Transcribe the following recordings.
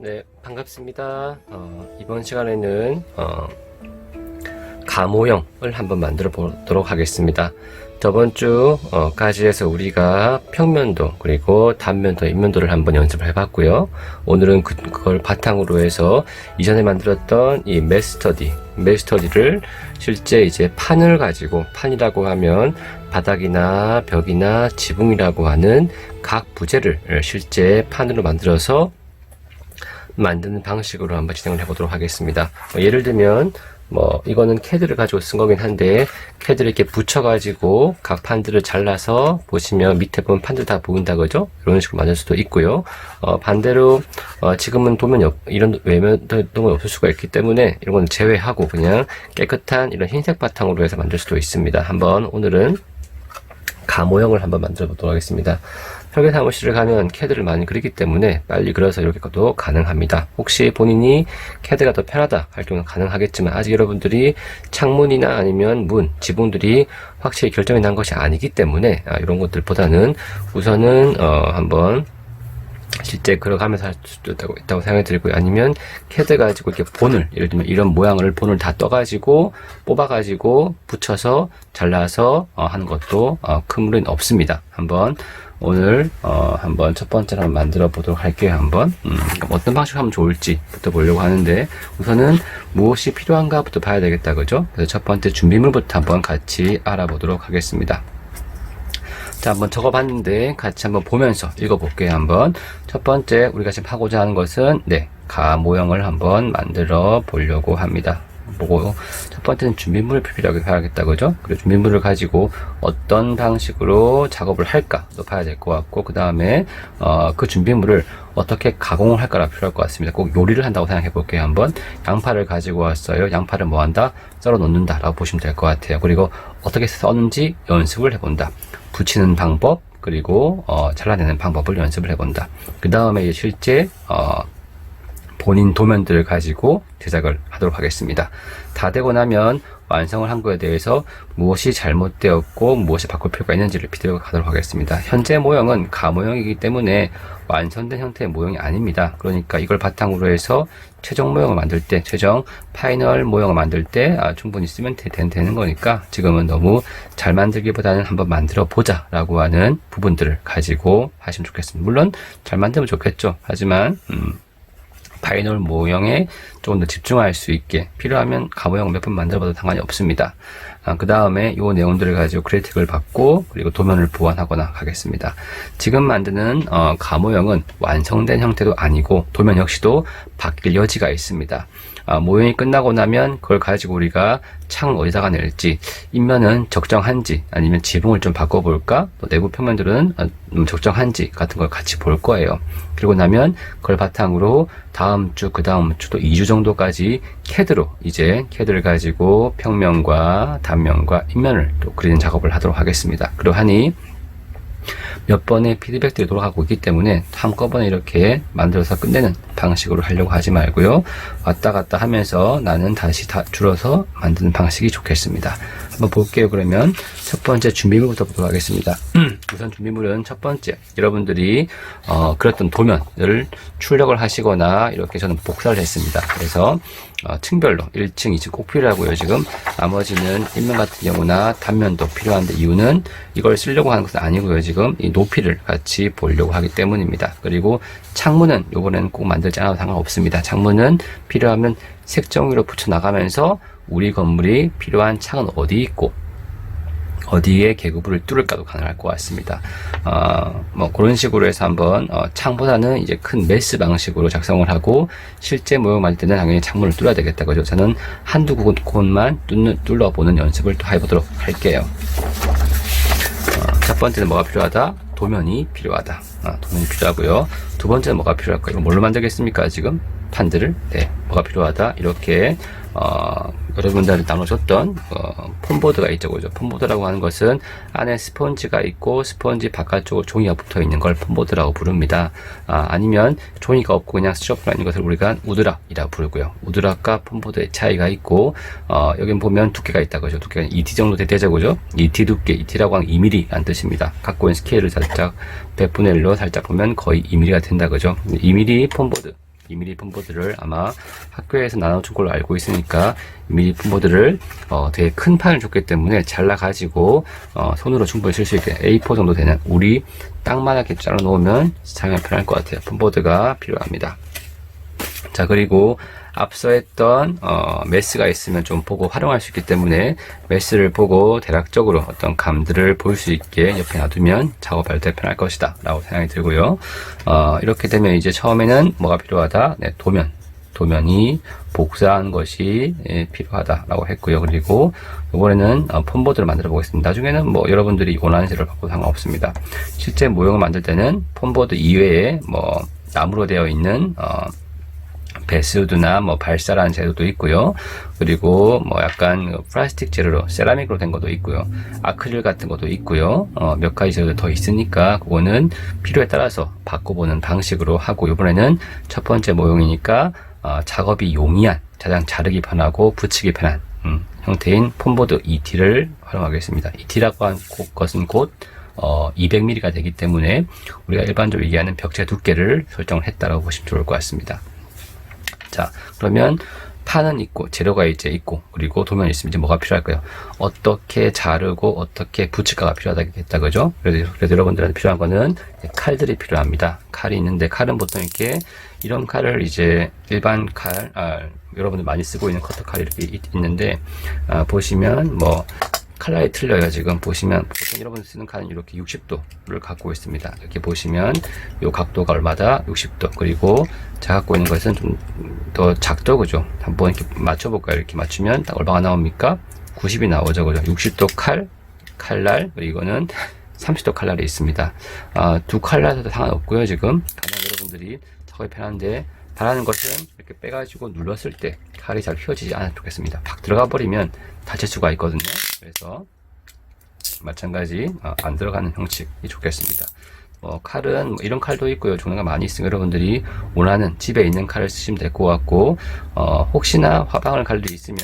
네, 반갑습니다. 이번 시간에는 가모형을 한번 만들어 보도록 하겠습니다. 저번 주까지 해서 우리가 평면도 그리고 단면도, 입면도를 한번 연습을 해봤고요. 오늘은 그걸 바탕으로 해서 이전에 만들었던 이 메스터디를 실제 이제 판을 가지고, 판이라고 하면 바닥이나 벽이나 지붕이라고 하는 각 부재를 실제 판으로 만들어서 만드는 방식으로 한번 진행을 해보도록 하겠습니다. 예를 들면 이거는 캐드를 가지고 쓴 거긴 한데, 캐드를 이렇게 붙여가지고 각 판들을 잘라서 보시면 밑에 보면 판들 다 보인다 그죠? 이런 식으로 만들 수도 있고요. 반대로 지금은 이런 외면 도면이 없을 수가 있기 때문에 이런 건 제외하고 그냥 깨끗한 이런 흰색 바탕으로 해서 만들 수도 있습니다. 오늘은 가모형을 한번 만들어 보도록 하겠습니다. 설계사무실을 가면 캐드를 많이 그리기 때문에 빨리 그려서 이렇게 가도 가능합니다. 혹시 본인이 캐드가 더 편하다 할 경우는 가능하겠지만, 아직 여러분들이 창문이나 아니면 문, 지붕들이 확실히 결정이 난 것이 아니기 때문에 이런 것들보다는 우선은 한번 실제 걸어가면서 할 수도 있다고 생각이 들고요. 아니면 캐드 가지고 이렇게 예를 들면 이런 모양을 본을 다 떠가지고 뽑아가지고 붙여서 잘라서 하는 것도 큰 무리는 없습니다. 오늘 한번 첫 번째로 한번 만들어 보도록 할게요. 어떤 방식으로 하면 좋을지부터 보려고 하는데, 우선은 무엇이 필요한가부터 봐야 되겠다 그죠? 그래서 첫 번째 준비물부터 한번 같이 알아보도록 하겠습니다. 자, 한번 적어봤는데 같이 한번 보면서 읽어볼게요. 첫 번째 우리가 지금 하고자 하는 것은 가 모형을 한번 만들어 보려고 합니다. 첫 번째는 준비물을 필요하게 봐야겠다 그죠? 그리고 준비물을 가지고 어떤 방식으로 작업을 할까도 봐야 될 것 같고, 그 다음에 그 준비물을 어떻게 가공을 할까가 필요할 것 같습니다. 꼭 요리를 한다고 생각해 볼게요. 양파를 가지고 왔어요. 양파를 뭐한다? 썰어 놓는다 라고 보시면 될 것 같아요. 그리고 어떻게 써는지 연습을 해본다. 붙이는 방법, 그리고 잘라내는 방법을 연습을 해본다. 그 다음에 실제 본인 도면들을 가지고 제작을 하도록 하겠습니다. 다 되고 나면 완성을 한 거에 대해서 무엇이 잘못되었고 무엇이 바꿀 필요가 있는지를 비교해 가도록 하겠습니다. 현재 모형은 가모형이기 때문에 완성된 형태의 모형이 아닙니다. 그러니까 이걸 바탕으로 해서 최종 모형을 만들 때, 최종 파이널 모형을 만들 때 충분히 쓰면 되는 거니까, 지금은 너무 잘 만들기보다는 한번 만들어 보자 라고 하는 부분들을 가지고 하시면 좋겠습니다. 물론 잘 만들면 좋겠죠. 하지만 파이널 모형에 조금 더 집중할 수 있게 필요하면 가모형 몇 번 만들어봐도 상관이 없습니다. 그 다음에 이 내용들을 가지고 그래픽을 받고, 그리고 도면을 보완하거나 하겠습니다. 지금 만드는 가모형은 완성된 형태도 아니고 도면 역시도 바뀔 여지가 있습니다. 모형이 끝나고 나면 그걸 가지고 우리가 창을 어디다가 낼지, 입면은 적정한지, 아니면 지붕을 좀 바꿔볼까, 또 내부 평면들은 적정한지 같은 걸 같이 볼 거예요. 그리고 나면 그걸 바탕으로 다음 주, 그 다음 주, 또 2주 정도까지 캐드를 가지고 평면과 단면과 입면을 또 그리는 작업을 하도록 하겠습니다. 그러하니 몇 번의 피드백들이 돌아가고 있기 때문에 한꺼번에 이렇게 만들어서 끝내는 방식으로 하려고 하지 말고요. 왔다 갔다 하면서 나는 다시 다 줄어서 만드는 방식이 좋겠습니다. 한번 볼게요. 그러면 첫 번째 준비물부터 보도록 하겠습니다. 우선 준비물은 첫 번째, 여러분들이 그렸던 도면을 출력을 하시거나 이렇게 저는 복사를 했습니다. 그래서 층별로 1층, 2층 꼭 필요하고요. 지금 나머지는 입면 같은 경우나 단면도 필요한데, 이유는 이걸 쓰려고 하는 것은 아니고요. 지금 이 높이를 같이 보려고 하기 때문입니다. 그리고 창문은 이번에는 꼭 만들지 않아도 상관없습니다. 창문은 필요하면 색종이로 붙여 나가면서 우리 건물이 필요한 창은 어디 있고 어디에 계급을 뚫을까도 가능할 것 같습니다. 그런 식으로 해서 한번 창보다는 이제 큰 메스 방식으로 작성을 하고, 실제 모형 만들 때는 당연히 창문을 뚫어야 되겠다 그죠? 저는 한두 곳만 뚫어보는 연습을 또 해보도록 할게요. 첫 번째는 뭐가 필요하다? 도면이 필요하다. 도면이 필요하고요. 두 번째는 뭐가 필요할까요? 이거 뭘로 만들겠습니까? 지금 판들을 뭐가 필요하다. 이렇게 여러분들한테 나눠줬던 폼보드가 있죠, 그죠? 폼보드라고 하는 것은 안에 스펀지가 있고 스펀지 바깥쪽으로 종이가 붙어 있는 걸 폼보드라고 부릅니다. 아니면 종이가 없고 그냥 스티로폼 있는 것을 우리가 우드락이라고 부르고요. 우드락과 폼보드의 차이가 있고, 여기 보면 두께가 있다, 그죠? 두께가 2T 정도 되죠, 그죠? 2T 두께, 2T라고 하는 2mm라는 뜻입니다. 갖고 있는 스케일을 살짝 100분의 1로 살짝 보면 거의 2mm가 된다, 그죠? 2mm 폼보드. 2mm 폰보드를 아마 학교에서 나눠준 걸로 알고 있으니까 2mm 폰보드를 되게 큰 판을 줬기 때문에 잘라가지고 손으로 충분히 쓸 수 있게 A4 정도 되는 우리 딱만하게 잘라 놓으면 사용이 편할 것 같아요. 폰보드가 필요합니다. 자, 그리고 앞서 했던 메스가 있으면 좀 보고 활용할 수 있기 때문에 메스를 보고 대략적으로 어떤 감들을 볼 수 있게 옆에 놔두면 작업할 때 편할 것이다 라고 생각이 들고요. 이렇게 되면 이제 처음에는 뭐가 필요하다? 네, 도면이 복사한 것이 필요하다 라고 했고요. 그리고 이번에는 폰보드를 만들어 보겠습니다. 나중에는 뭐 여러분들이 원하는 색을 바꿔도 상관없습니다. 실제 모형을 만들 때는 폰보드 이외에 뭐 나무로 되어 있는 베스우드나 뭐 발사라는 재료도 있고요. 그리고 뭐 약간 플라스틱 재료로 세라믹으로 된 것도 있고요. 아크릴 같은 것도 있고요. 몇 가지 재료도 더 있으니까 그거는 필요에 따라서 바꿔보는 방식으로 하고, 이번에는 첫 번째 모형이니까 작업이 용이한, 가장 자르기 편하고 붙이기 편한 형태인 폰보드 ET를 활용하겠습니다. ET라고 한 것은 곧 200mm가 되기 때문에 우리가 일반적으로 얘기하는 벽체 두께를 설정을 했다라고 보시면 좋을 것 같습니다. 자, 그러면 판은 있고 재료가 이제 있고 그리고 도면이 있으면 이제 뭐가 필요할까요? 어떻게 자르고 어떻게 붙일까가 필요하겠다, 그죠? 그래서 여러분들한테 필요한 거는 칼들이 필요합니다. 칼이 있는데, 칼은 보통 이렇게 이런 칼을 이제 일반 칼, 여러분들 많이 쓰고 있는 커터 칼이 이렇게 있는데, 보시면 뭐 칼날이 틀려요. 지금 보시면 보통 여러분 쓰는 칼은 이렇게 60도를 갖고 있습니다. 이렇게 보시면 이 각도가 얼마다? 60도. 그리고 제가 갖고 있는 것은 좀 더 작죠, 그죠? 한번 이렇게 맞춰볼까요? 이렇게 맞추면 딱 얼마가 나옵니까? 90이 나오죠, 그죠? 60도 칼날, 그리고 이거는 30도 칼날이 있습니다. 두 칼날도 상관없고요. 지금 가장 여러분들이 작업이 편한데, 바라는 것은 이렇게 빼가지고 눌렀을 때 칼이 잘 휘어지지 않으면 좋겠습니다. 팍 들어가 버리면 다칠 수가 있거든요. 그래서 마찬가지 안 들어가는 형식이 좋겠습니다. 칼은 뭐 이런 칼도 있고요. 종류가 많이 있으니까 여러분들이 원하는 집에 있는 칼을 쓰시면 될 것 같고, 혹시나 화방울 칼도 있으면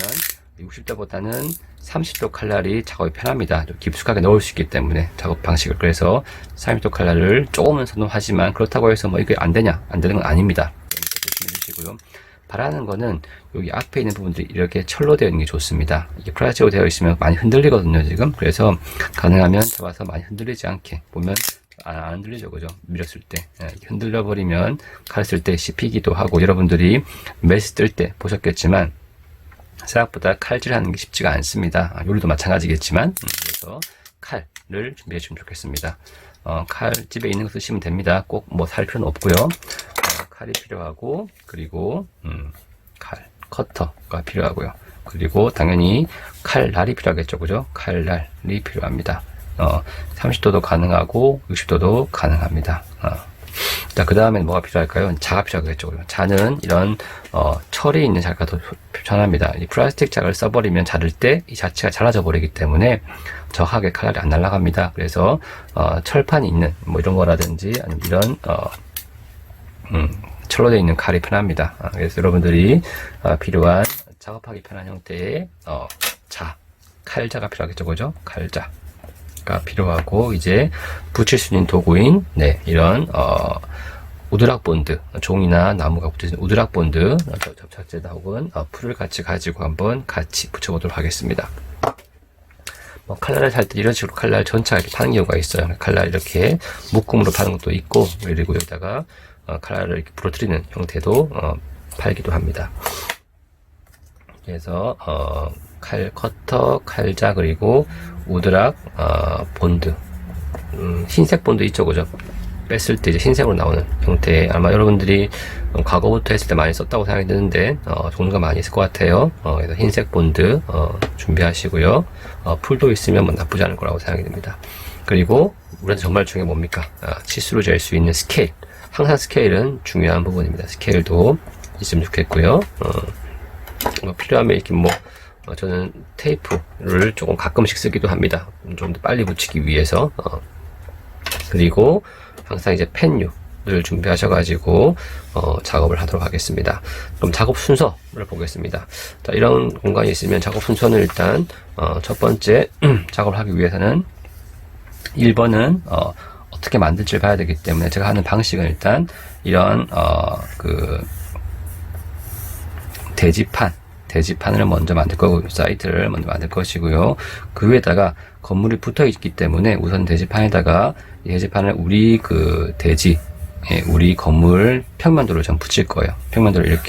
60도보다는 30도 칼날이 작업이 편합니다. 좀 깊숙하게 넣을 수 있기 때문에 작업 방식을. 그래서 30도 칼날을 조금은 선호하지만 그렇다고 해서 뭐 이게 안 되는 건 아닙니다. 조심해 주시고요. 바라는 거는 여기 앞에 있는 부분들이 이렇게 철로 되어 있는 게 좋습니다. 이게 플라스틱으로 되어 있으면 많이 흔들리거든요, 지금. 그래서 가능하면 잡아서 많이 흔들리지 않게 보면 안 흔들리죠, 그죠? 밀었을 때 흔들려 버리면 칼 쓸 때 씹히기도 하고, 여러분들이 메스 뜰 때 보셨겠지만 생각보다 칼질하는 게 쉽지가 않습니다. 요리도 마찬가지겠지만. 그래서 칼을 준비해 주시면 좋겠습니다. 칼 집에 있는 거 쓰시면 됩니다. 꼭 뭐 살 필요는 없고요. 칼이 필요하고, 그리고 커터가 필요하고요. 그리고 당연히 칼날이 필요하겠죠, 그죠? 칼날이 필요합니다. 30도도 가능하고 60도도 가능합니다. 자, 그 다음엔 뭐가 필요할까요? 자가 필요하겠죠. 자는 이런 철이 있는 자가 더 편합니다. 이 플라스틱 자를 써버리면 자를 때 이 자체가 잘라져 버리기 때문에 정확하게 칼날이 안 날아갑니다. 그래서 철판이 있는 뭐 이런 거라든지 아니면 이런 철로 되어 있는 칼이 편합니다. 그래서 여러분들이 필요한 작업하기 편한 형태의 칼자가 필요하겠죠, 그죠? 칼자가 필요하고, 이제 붙일 수 있는 도구인 이런 우드락 본드, 종이나 나무가 붙여진 우드락 본드, 접착제다 혹은 풀을 같이 가지고 한번 같이 붙여보도록 하겠습니다. 칼날을 살 때 이런 식으로 칼날 전체가 이렇게 파는 경우가 있어요. 칼날 이렇게 묶음으로 파는 것도 있고, 그리고 여기다가 칼날을 이렇게 부러뜨리는 형태도 팔기도 합니다. 그래서 커터, 칼자, 그리고 우드락 본드, 흰색 본드 있죠, 그죠? 뺐을 때 이제 흰색으로 나오는 형태, 아마 여러분들이 과거부터 했을 때 많이 썼다고 생각이 드는데 종류가 많이 있을 것 같아요. 그래서 흰색 본드 준비하시고요. 풀도 있으면 뭐 나쁘지 않을 거라고 생각이 듭니다. 그리고 우리한테 정말 중요한 게 뭡니까? 치수로 잴 수 있는 스케일. 항상 스케일은 중요한 부분입니다. 스케일도 있으면 좋겠고요. 필요하면 이렇게 저는 테이프를 조금 가끔씩 쓰기도 합니다. 좀 더 빨리 붙이기 위해서. 그리고 항상 이제 펜유를 준비하셔가지고 작업을 하도록 하겠습니다. 그럼 작업 순서를 보겠습니다. 자, 이런 공간이 있으면 작업 순서는 일단 첫 번째 작업을 하기 위해서는 1번은 어떻게 만들지를 봐야 되기 때문에 제가 하는 방식은 일단 이런 대지판을 먼저 만들 거고, 사이트를 먼저 만들 것이고요. 그 위에다가 건물이 붙어 있기 때문에 우선 대지판에다가 이 대지판을 우리 우리 건물 평면도를 좀 붙일 거예요. 평면도를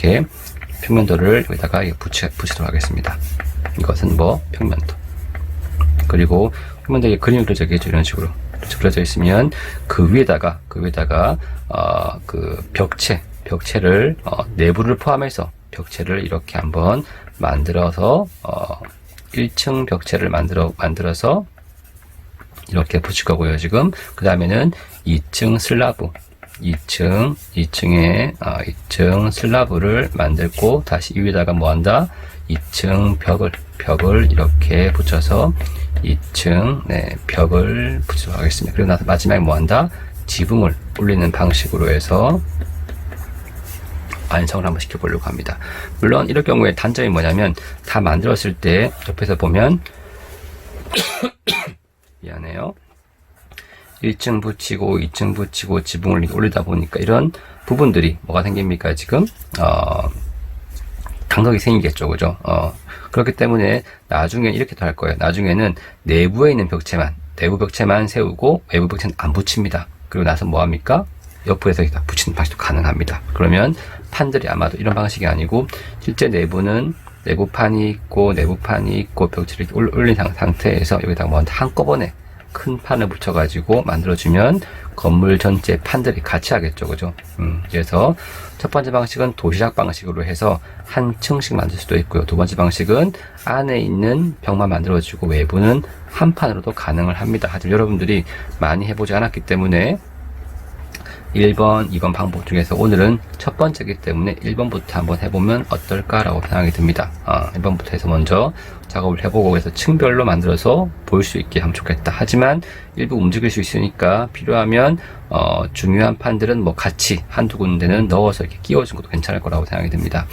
여기다가 붙이도록 하겠습니다. 이것은 평면도. 그리고 평면도에 그림이 그려져 있겠죠. 이런 식으로 그려져 있으면 그 위에다가 벽체를 내부를 포함해서 벽체를 이렇게 한번 만들어서 1층 벽체를 만들어서 이렇게 붙일 거고요. 지금 그 다음에는 2층 슬라브 2층 슬라브를 만들고 다시 위에다가 뭐한다? 2층 벽을 이렇게 붙여서 2층 벽을 붙이도록 하겠습니다. 그리고 나서 마지막에 뭐한다? 지붕을 올리는 방식으로 해서 완성을 한번 시켜보려고 합니다. 물론 이럴 경우에 단점이 뭐냐면 다 만들었을 때 옆에서 보면 미안해요. 1층 붙이고 2층 붙이고 지붕을 올리다 보니까 이런 부분들이 뭐가 생깁니까? 지금 간격이 생기겠죠, 그죠? 그렇기 때문에 나중에 이렇게도 할 거예요. 나중에는 내부에 있는 내부 벽체만 세우고 외부 벽체는 안 붙입니다. 그리고 나서 뭐 합니까? 옆에서 다 붙이는 방식도 가능합니다. 그러면 판들이 아마도 이런 방식이 아니고 실제 내부는 내부판이 있고 벽체를 올린 상태에서 여기다가 뭐 한꺼번에 큰 판을 붙여가지고 만들어주면 건물 전체 판들이 같이 하겠죠, 그죠? 그래서 첫 번째 방식은 도시락 방식으로 해서 한 층씩 만들 수도 있고요. 두 번째 방식은 안에 있는 벽만 만들어주고 외부는 한 판으로도 가능을 합니다. 하지만 여러분들이 많이 해보지 않았기 때문에 1번, 2번 방법 중에서 오늘은 첫 번째이기 때문에 1번부터 한번 해보면 어떨까라고 생각이 듭니다. 1번부터 해서 먼저 작업을 해보고 그래서 층별로 만들어서 볼 수 있게 하면 좋겠다. 하지만 일부 움직일 수 있으니까 필요하면 중요한 판들은 뭐 같이 한두 군데는 넣어서 이렇게 끼워준 것도 괜찮을 거라고 생각이 듭니다.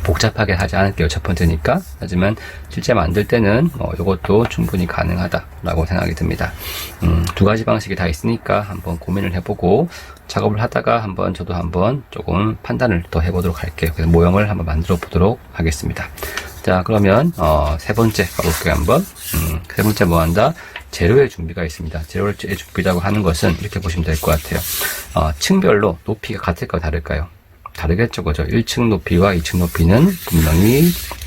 복잡하게 하지 않을게요. 첫 번째니까. 하지만 실제 만들 때는 이것도 충분히 가능하다라고 생각이 듭니다. 두 가지 방식이 다 있으니까 한번 고민을 해보고 작업을 하다가 저도 한번 조금 판단을 더 해보도록 할게요. 그래서 모형을 한번 만들어 보도록 하겠습니다. 자, 그러면 세 번째 가볼게요. 한번. 세 번째 뭐 한다? 재료의 준비가 있습니다. 재료의 준비라고 하는 것은 이렇게 보시면 될 것 같아요. 층별로 높이가 같을까요? 다를까요? 다르겠죠, 그죠? 1층 높이와 2층 높이는 분명히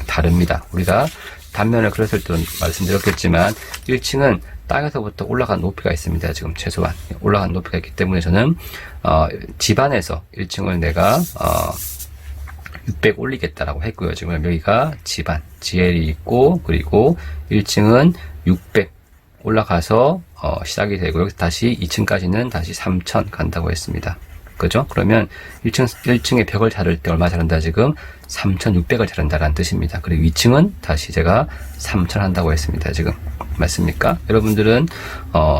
다릅니다. 우리가 단면을 그렸을 때도 말씀드렸겠지만 1층은 땅에서부터 올라간 높이가 있습니다. 지금 최소한 올라간 높이가 있기 때문에 저는 집안에서 1층을 내가 600 올리겠다라고 했고요. 지금 여기가 집안 GL이 있고 그리고 1층은 600 올라가서 시작이 되고 다시 2층까지는 다시 3000 간다고 했습니다. 그죠? 그러면 1층의 벽을 자를 때 얼마 자른다? 지금 3600을 자른다라는 뜻입니다. 그리고 2층은 다시 제가 3000 한다고 했습니다. 지금 맞습니까? 여러분들은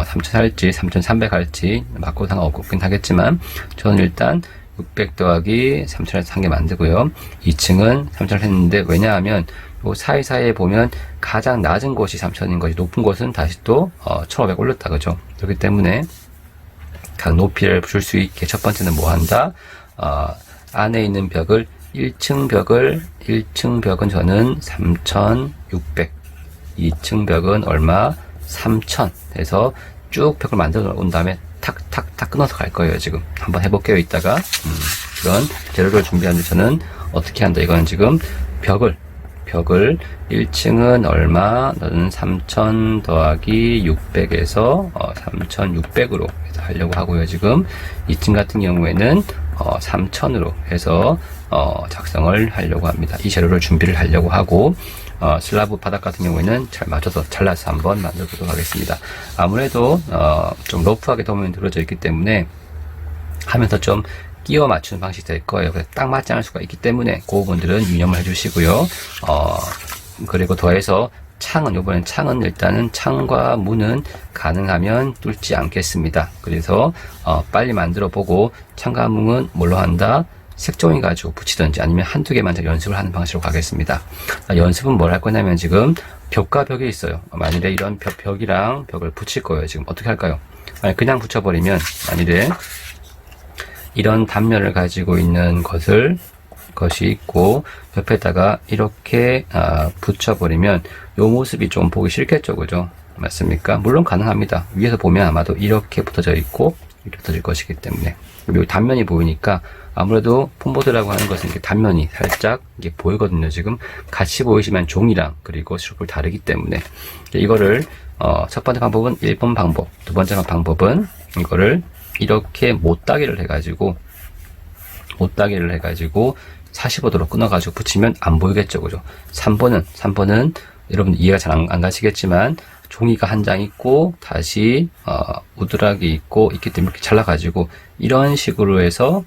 3000 할지 3300 할지 바꿔도 상관없긴 하겠지만 저는 일단 600 더하기 3000에서 한 개 만들고요. 2층은 3000을 했는데 왜냐하면 요 사이사이에 보면 가장 낮은 곳이 3000인 것이 높은 곳은 다시 또 1500 올렸다. 그죠? 그렇기 때문에 각 높이를 줄 수 있게 첫 번째는 뭐 한다? 안에 있는 벽을 1층 벽은 저는 3600 2층 벽은 얼마? 3000 해서 쭉 벽을 만들어 온 다음에 탁탁탁 끊어서 갈 거예요. 지금 한번 해볼게요. 이따가 이런 재료를 준비하는데 저는 어떻게 한다? 이거는 지금 벽을 1층은 얼마? 너는 3000 더하기 600에서 3600으로 해서 하려고 하고요. 지금 2층 같은 경우에는 3000으로 해서 작성을 하려고 합니다. 이 재료를 준비를 하려고 하고 슬라브 바닥 같은 경우에는 잘 맞춰서 잘라서 한번 만들어 보도록 하겠습니다. 아무래도 좀 러프하게 도면이 들어져 있기 때문에 하면서 좀 끼워 맞추는 방식이 될 거예요. 그래서 딱 맞지 않을 수가 있기 때문에 그 부분들은 유념을 해주시고요. 그리고 더해서 이번엔 창은 일단은 창과 문은 가능하면 뚫지 않겠습니다. 그래서 빨리 만들어 보고 창과 문은 뭘로 한다? 색종이 가지고 붙이든지 아니면 한두 개만 연습을 하는 방식으로 가겠습니다. 연습은 뭘 할 거냐면 지금 벽과 벽이 있어요. 만일에 이런 벽이랑 벽을 붙일 거예요. 지금 어떻게 할까요? 그냥 붙여버리면 만일에 이런 단면을 가지고 있는 것을 것이 있고 옆에다가 이렇게 붙여버리면 요 모습이 좀 보기 싫겠죠, 그죠? 맞습니까? 물론 가능합니다. 위에서 보면 아마도 이렇게 붙어져 있고 이렇게 붙어질 것이기 때문에 그리고 단면이 보이니까 아무래도 폼보드라고 하는 것은 이렇게 단면이 살짝 이게 보이거든요. 지금 같이 보이지만 종이랑 그리고 슈프를 다르기 때문에 이거를 첫 번째 방법은 1번 방법, 두 번째 방법은 이거를 이렇게 못따기를 해가지고 45도로 끊어가지고 붙이면 안 보이겠죠, 그죠? 3번은 여러분 이해가 잘 안 가시겠지만 종이가 한 장 있고 다시 우드락이 있기 때문에 이렇게 잘라가지고 이런 식으로 해서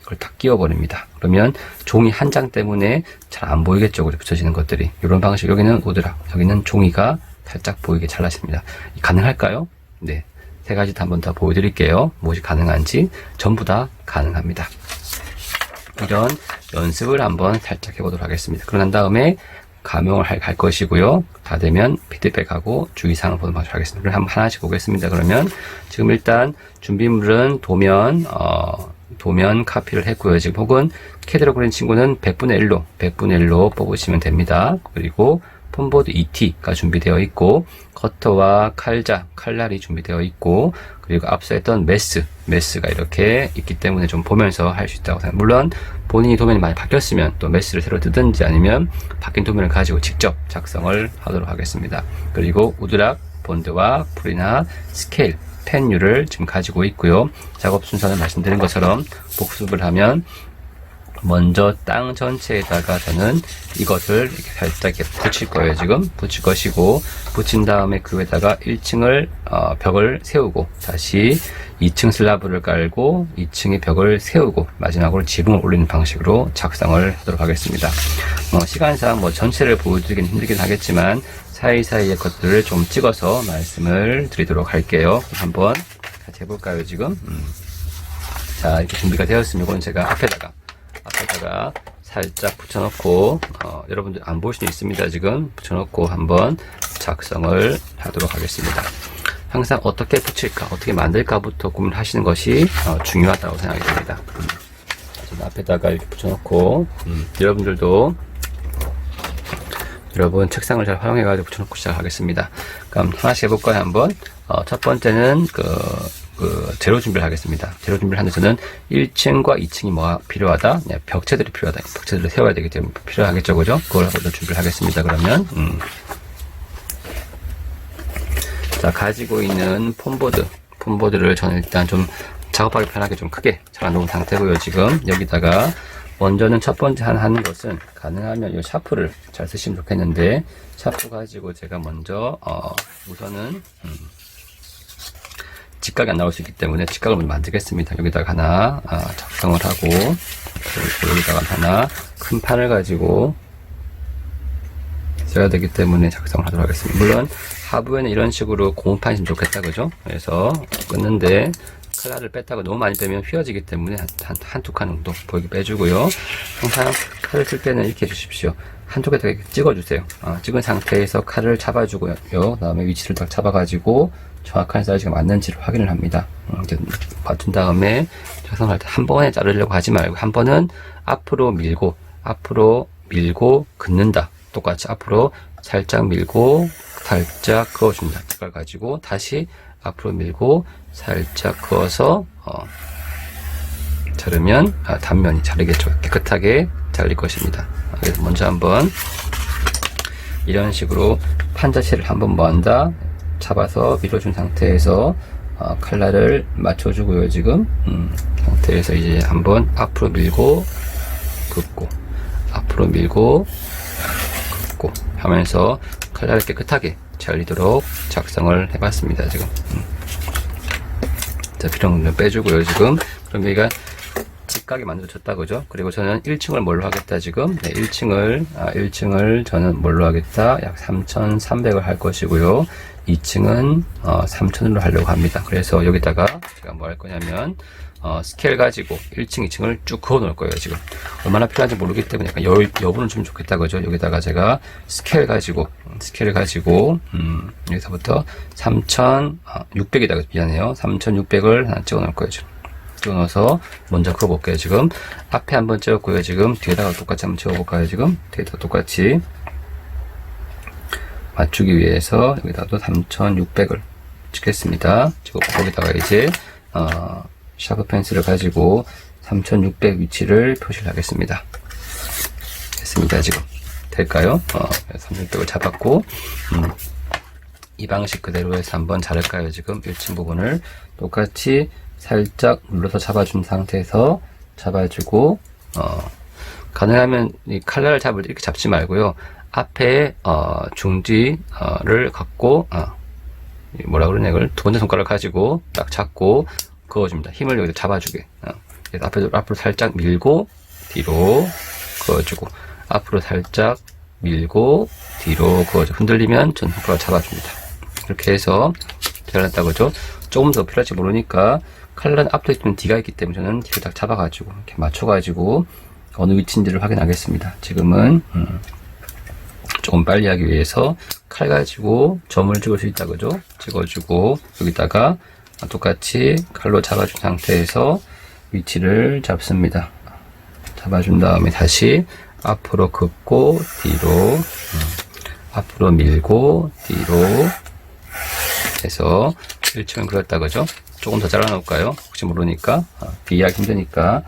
이걸 다 끼워버립니다. 그러면 종이 한 장 때문에 잘 안 보이겠죠, 그죠? 붙여지는 것들이. 이런 방식, 여기는 우드락, 여기는 종이가 살짝 보이게 잘라집니다. 가능할까요? 네. 세 가지 다 한번 더 보여드릴게요. 무엇이 가능한지 전부 다 가능합니다. 이런 연습을 한번 살짝 해보도록 하겠습니다. 그러고 난 다음에 감용을 할 것이고요. 다 되면 피드백하고 주의사항을 보도록 하겠습니다. 그럼 한번 하나씩 보겠습니다. 그러면 지금 일단 준비물은 도면 카피를 했고요. 지금 혹은 캐드로 그린 친구는 100분의 1로 뽑으시면 됩니다. 그리고 폼보드 ET가 준비되어 있고 커터와 칼날이 준비되어 있고 그리고 앞서 했던 메스가 이렇게 있기 때문에 좀 보면서 할 수 있다고 생각합니다. 물론 본인이 도면이 많이 바뀌었으면 또 메스를 새로 뜨든지 아니면 바뀐 도면을 가지고 직접 작성을 하도록 하겠습니다. 그리고 우드락, 본드와 풀이나 스케일, 펜류를 지금 가지고 있고요. 작업 순서는 말씀드린 것처럼 복습을 하면 먼저 땅 전체에다가 저는 이것을 이렇게 살짝 이렇게 붙일 거예요. 지금 붙일 것이고 붙인 다음에 그 위에다가 1층을 벽을 세우고 다시 2층 슬라브를 깔고 2층에 벽을 세우고 마지막으로 지붕을 올리는 방식으로 작성을 하도록 하겠습니다. 시간상 전체를 보여드리긴 힘들긴 하겠지만 사이사이의 것들을 좀 찍어서 말씀을 드리도록 할게요. 한번 같이 해볼까요? 지금 자, 이렇게 준비가 되었으면 이건 제가 앞에다가 살짝 붙여놓고 여러분들 안 볼 수도 있습니다. 지금 붙여놓고 한번 작성을 하도록 하겠습니다. 항상 어떻게 붙일까, 어떻게 만들까부터 고민하시는 것이 중요하다고 생각이 듭니다. 저는 앞에다가 이렇게 붙여놓고 여러분들도 여러분 책상을 잘 활용해가지고 붙여놓고 시작하겠습니다. 그럼 하나씩 해볼까요? 한번 첫 번째는 재료 준비를 하겠습니다. 재료 준비를 하는데 저는 1층과 2층이 뭐가 필요하다? 네, 벽체들이 필요하다. 벽체들을 세워야 되기 때문에 필요하겠죠, 그죠? 그걸 먼저 준비를 하겠습니다. 그러면 자, 가지고 있는 폼보드를 저는 일단 좀 작업하기 편하게 좀 크게 잘라놓은 상태고요. 지금 여기다가 먼저는 첫 번째 하는 것은 가능하면 이 샤프를 잘 쓰시면 좋겠는데 샤프 가지고 제가 먼저 우선은 직각이 안 나올 수 있기 때문에 직각을 먼저 만들겠습니다. 여기다가 하나 작성을 하고 그리고 여기다가 하나 큰 판을 가지고 써야 되기 때문에 작성을 하도록 하겠습니다. 물론 하부에는 이런 식으로 고무판이 있으면 좋겠다, 그죠? 그래서 끊는데 칼날을 뺐다가 너무 많이 빼면 휘어지기 때문에 한두 칸 정도 보이게 빼주고요. 항상 칼을 쓸 때는 이렇게 해주십시오. 한쪽에다가 이렇게 찍어주세요. 찍은 상태에서 칼을 잡아주고요. 그 다음에 위치를 딱 잡아가지고 정확한 사이즈가 맞는지를 확인을 합니다. 이렇게 맞춘 다음에 작성할 때 한 번에 자르려고 하지 말고 한 번은 앞으로 밀고 긋는다. 똑같이 앞으로 살짝 밀고 살짝 그어준다. 이걸 가지고 다시 앞으로 밀고 살짝 그어서 자르면 단면이 자르겠죠. 깨끗하게 잘릴 것입니다. 그래서 먼저 한번 이런 식으로 판 자체를 한번 먼저 잡아서 밀어준 상태에서 칼날을 맞춰주고요. 지금 상태에서 이제 한번 앞으로 밀고 긋고 앞으로 밀고 긋고 하면서 칼날을 깨끗하게 잘리도록 작성을 해봤습니다. 지금 자, 필요한 건 빼주고요. 지금 그럼 여기가 직각이 만들어졌다, 그죠? 그리고 저는 1층을 뭘로 하겠다, 지금? 네, 1층을 저는 뭘로 하겠다? 약 3,300을 할 것이고요. 2층은 3,000으로 하려고 합니다. 그래서 여기다가 제가 뭐 할 거냐면 스케일 가지고 1층, 2층을 쭉 그어 놓을 거예요. 지금 얼마나 필요한지 모르기 때문에 약간 여분은 좀 좋겠다, 그죠? 여기다가 제가 스케일 가지고 여기서부터 3,600이다, 미안해요. 3,600을 하나 찍어 놓을 거예요. 지금 찍어넣어서 먼저 그어볼게요. 지금 앞에 한번 찍었고요. 지금 뒤에다가 똑같이 한번 찍어볼까요? 지금 뒤에다가 똑같이 맞추기 위해서 여기다도 3600을 찍겠습니다. 지금 거기다가 이제 샤프 펜슬을 가지고 3600 위치를 표시를 하겠습니다. 됐습니다. 지금 될까요? 3600을 잡았고 이 방식 그대로 해서 한번 자를까요? 지금 1층 부분을 똑같이 살짝 눌러서 잡아준 상태에서 잡아주고 가능하면 이 칼날을 잡을 때 이렇게 잡지 말고요. 앞에 중지를 갖고 뭐라 그러냐 이걸 두 번째 손가락을 가지고 딱 잡고 그어줍니다. 힘을 여기다 잡아주게. 그래서 앞으로 살짝 밀고 뒤로 그어주고 앞으로 살짝 밀고 뒤로 그어줘. 흔들리면 전 손가락을 잡아줍니다. 이렇게 해서 잘랐다 그죠? 조금 더 필요할지 모르니까 칼날은 앞에 있는 D가 있기 때문에 저는 뒤로 딱 잡아가지고 이렇게 맞춰가지고 어느 위치인지를 확인하겠습니다. 지금은 조금 빨리 하기 위해서 칼 가지고 점을 찍을 수 있다 그죠? 찍어주고 여기다가 똑같이 칼로 잡아준 상태에서 위치를 잡습니다. 잡아준 다음에 다시 앞으로 긋고 뒤로 앞으로 밀고 뒤로 해서 1층을 그렸다 그죠? 조금 더 잘라 놓을까요? 혹시 모르니까 비하기 힘드니까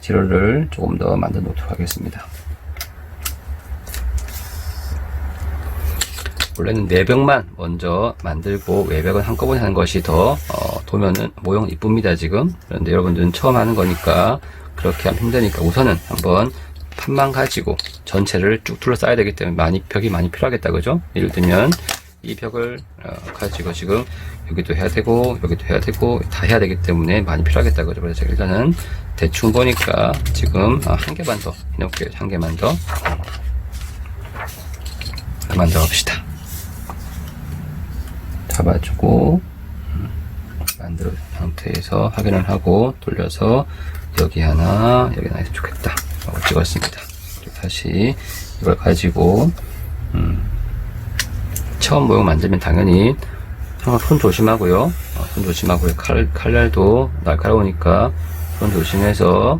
재료를 조금 더 만들어 놓도록 하겠습니다. 원래는 내벽만 먼저 만들고 외벽은 한꺼번에 하는 것이 더 도면은 모형은 이쁩니다 지금. 그런데 여러분들은 처음 하는 거니까 그렇게 하면 힘드니까 우선은 한번 판만 가지고 전체를 쭉 둘러싸야 되기 때문에 벽이 많이 필요하겠다 그죠? 예를 들면 이 벽을 가지고 지금 여기도 해야 되고 여기도 해야 되고 다 해야 되기 때문에 많이 필요하겠다 그죠? 그래서 제가 일단은 대충 보니까 지금 한 개만 더 해놓을게요. 한 개만 더 만들어 봅시다. 잡아주고 만들어 준 상태에서 확인을 하고 돌려서 여기 하나 해서 좋겠다 하고 찍었습니다. 다시 이걸 가지고 처음 모형 만들면 당연히 손 조심하고요. 손 조심하고요. 칼날도 날카로우니까 손 조심해서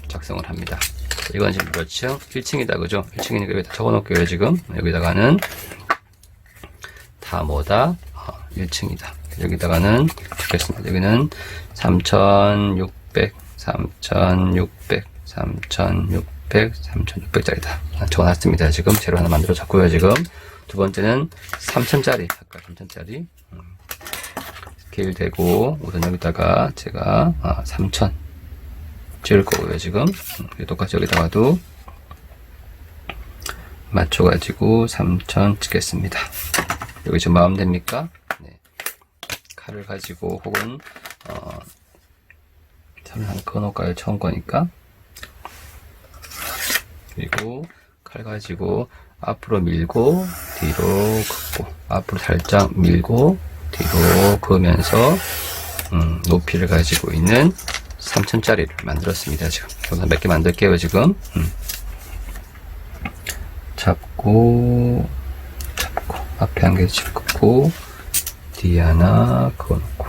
작성을 합니다. 이건 지금 몇 층? 1층이다 그죠? 1층이니까 여기다 적어놓을게요. 지금 여기다가는 다 뭐다? 1층이다. 여기다가는 적겠습니다. 여기는 3600, 3600, 3600, 3600짜리다. 적어놨습니다. 지금 재료 하나 만들어 줬고요. 지금 두 번째는 3000짜리. 아까 3000짜리. 스케일 되고, 우선 여기다가 제가 3000 찍을 거고요. 지금. 똑같이 여기다가도 맞춰가지고 3000 찍겠습니다. 여기 좀 마음 됩니까? 네. 칼을 가지고 혹은 선을 하나 그어놓을까요? 처음 거니까. 그리고 칼 가지고 앞으로 밀고 뒤로 긋고 앞으로 살짝 밀고 뒤로 그으면서 높이를 가지고 있는 3000짜리를 만들었습니다. 지금 여기서 몇 개 만들게요. 지금 잡고 앞에 한 개 짚고 뒤에 하나 그어놓고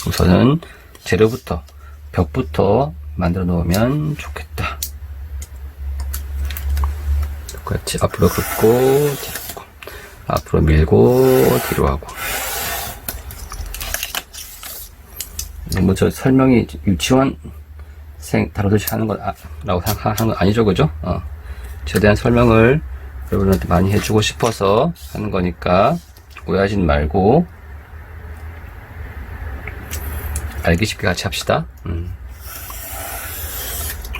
우선은 재료부터 벽부터 만들어 놓으면 좋겠다. 똑같이 앞으로 긋고 뒤로 하고 앞으로 밀고 뒤로 하고 뭐 저 설명이 유치원생 다루듯이 하는 거라고 생각하는 건 아니죠 그죠? 최대한 설명을 여러분한테 많이 해주고 싶어서 하는 거니까 오해하진 말고 알기 쉽게 같이 합시다.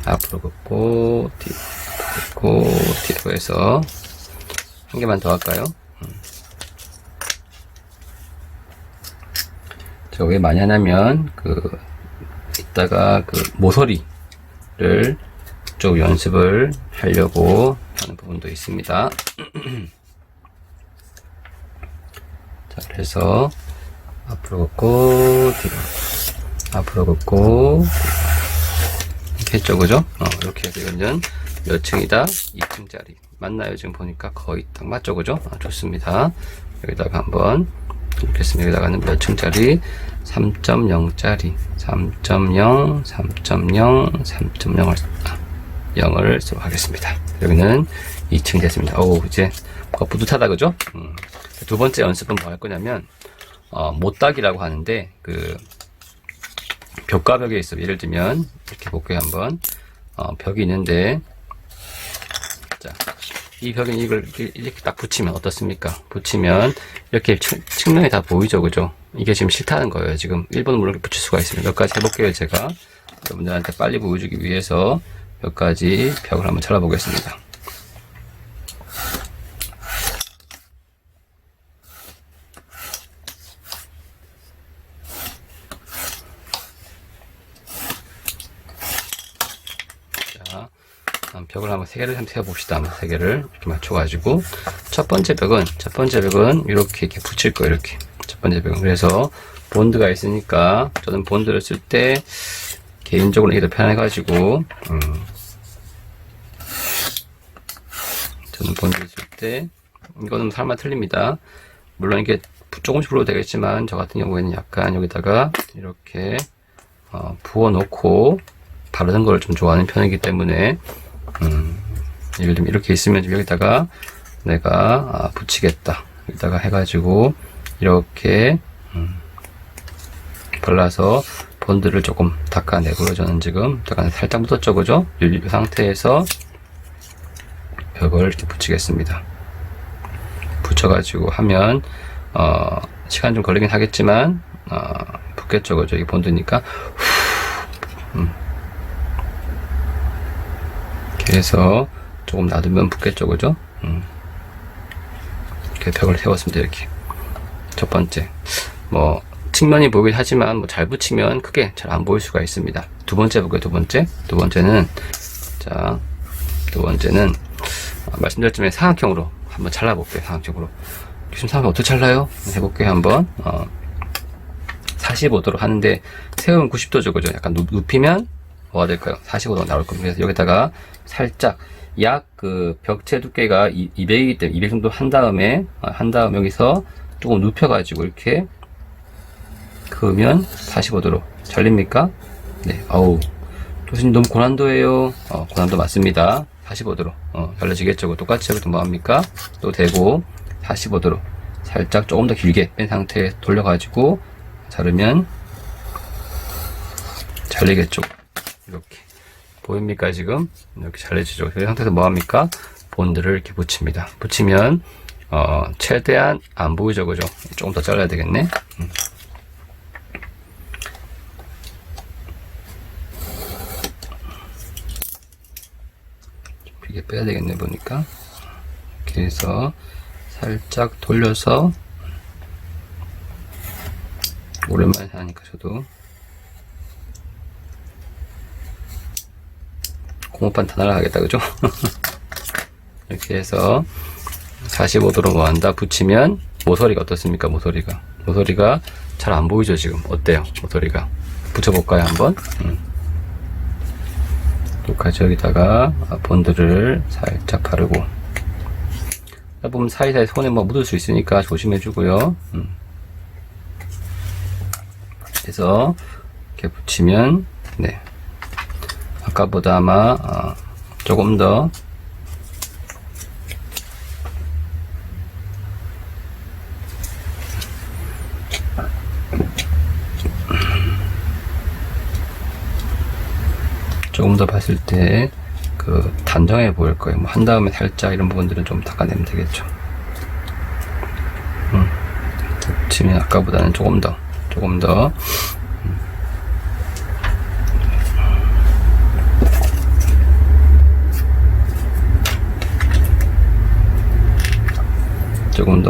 앞으로 긋고 뒤로 긋고 뒤로 해서 한 개만 더 할까요? 제가 왜 많이 하냐면 이따가 모서리를 좀 연습을 하려고 하는 부분도 있습니다. 자, 그래서 앞으로 긋고 뒤로 앞으로 긋고 이렇게 했죠 그죠? 이렇게 해서 이건 몇 층이다? 2층짜리 맞나요? 지금 보니까 거의 딱 맞죠 그죠? 좋습니다. 여기다가 한번 놓겠습니다. 여기다가는 몇 층짜리? 3.0짜리 3.0 3.0 3.0을 0을 쓰도록 하겠습니다. 여기는 2층 됐습니다. 오, 이제 뿌듯하다, 그죠? 두 번째 연습은 뭐 할 거냐면 못따기라고 하는데, 그 벽과 벽에 있어. 예를 들면 이렇게 볼게요. 한번 벽이 있는데, 자, 이 벽에 이걸 이렇게 딱 붙이면 어떻습니까? 붙이면 이렇게 측면이 다 보이죠, 그죠? 이게 지금 싫다는 거예요. 지금 1번은 물론 붙일 수가 있습니다. 몇 가지 해볼게요. 제가 여러분들한테 빨리 보여주기 위해서 몇 가지 벽을 한번 잘라보겠습니다. 자, 벽을 한번 3개를 한번 세워봅시다. 한번 3개를 이렇게 맞춰가지고 첫 번째 벽은 이렇게 붙일 거예요. 이렇게 첫 번째 벽은. 그래서 본드가 있으니까 저는 본드를 쓸 때 개인적으로 이게 더 편해가지고 저는 본드를 쓸 때 이거는 사람마다 틀립니다. 물론 이게 조금씩 불어도 되겠지만 저 같은 경우에는 약간 여기다가 이렇게 부어 놓고 바르는 걸 좀 좋아하는 편이기 때문에 예를 들면 이렇게 있으면 여기다가 내가 붙이겠다 여기다가 해가지고 이렇게 발라서 본드를 조금 닦아내고요. 저는 지금 약간 살짝 묻었죠, 그죠? 이 상태에서 벽을 이렇게 붙이겠습니다. 붙여가지고 하면 시간 좀 걸리긴 하겠지만 붙겠죠, 그죠? 이게 본드니까 이렇게 해서 조금 놔두면 붙겠죠, 그죠? 이렇게 벽을 세웠습니다. 이렇게 첫 번째 뭐 측면이 보이긴 하지만 뭐 잘 붙이면 크게 잘 안 보일 수가 있습니다. 두 번째 볼게요. 두 번째는 자, 두 번째는 말씀드렸지만 사각형으로 한번 잘라볼게요. 사각형으로. 지금 사각형 어떻게 잘라요? 해볼게요. 한번 45도로 하는데 세우면 90도죠, 그죠? 약간 눕히면 뭐가 될까요? 45도가 나올 겁니다. 그래서 여기다가 살짝 약 그 벽체 두께가 200이기 때문에 200 정도 한 다음에 여기서 조금 눕혀가지고 이렇게 그으면 45도로 잘립니까? 네. 어우, 교수님 너무 고난도예요. 고난도 맞습니다. 45도로 잘라지겠죠. 똑같이 여기도 뭐합니까? 또 대고 45도로 살짝 조금 더 길게 뺀 상태에 돌려가지고 자르면 잘리겠죠. 이렇게 보입니까? 지금 이렇게 잘려지죠. 이 상태에서 뭐합니까? 본드를 이렇게 붙입니다. 붙이면 최대한 안 보이죠, 그죠? 조금 더 잘라야 되겠네. 이게 빼야 되겠네, 보니까. 이렇게 해서 살짝 돌려서, 오랜만에 하니까 저도 고무판 다 날아가겠다, 그죠? 이렇게 해서 45도로 뭐한다? 붙이면 모서리가 어떻습니까? 모서리가 잘 안 보이죠, 지금? 어때요? 모서리가. 붙여볼까요, 한번? 똑같이 여기다가 본드를 살짝 바르고, 보면 사이사이 손에 뭐 묻을 수 있으니까 조심해주고요. 그래서 이렇게 붙이면, 네. 아까보다 아마 조금 더 봤을 때 그 단정해 보일 거예요. 뭐 한 다음에 살짝 이런 부분들은 좀 닦아내면 되겠죠. 붙이면 아까보다는 조금 더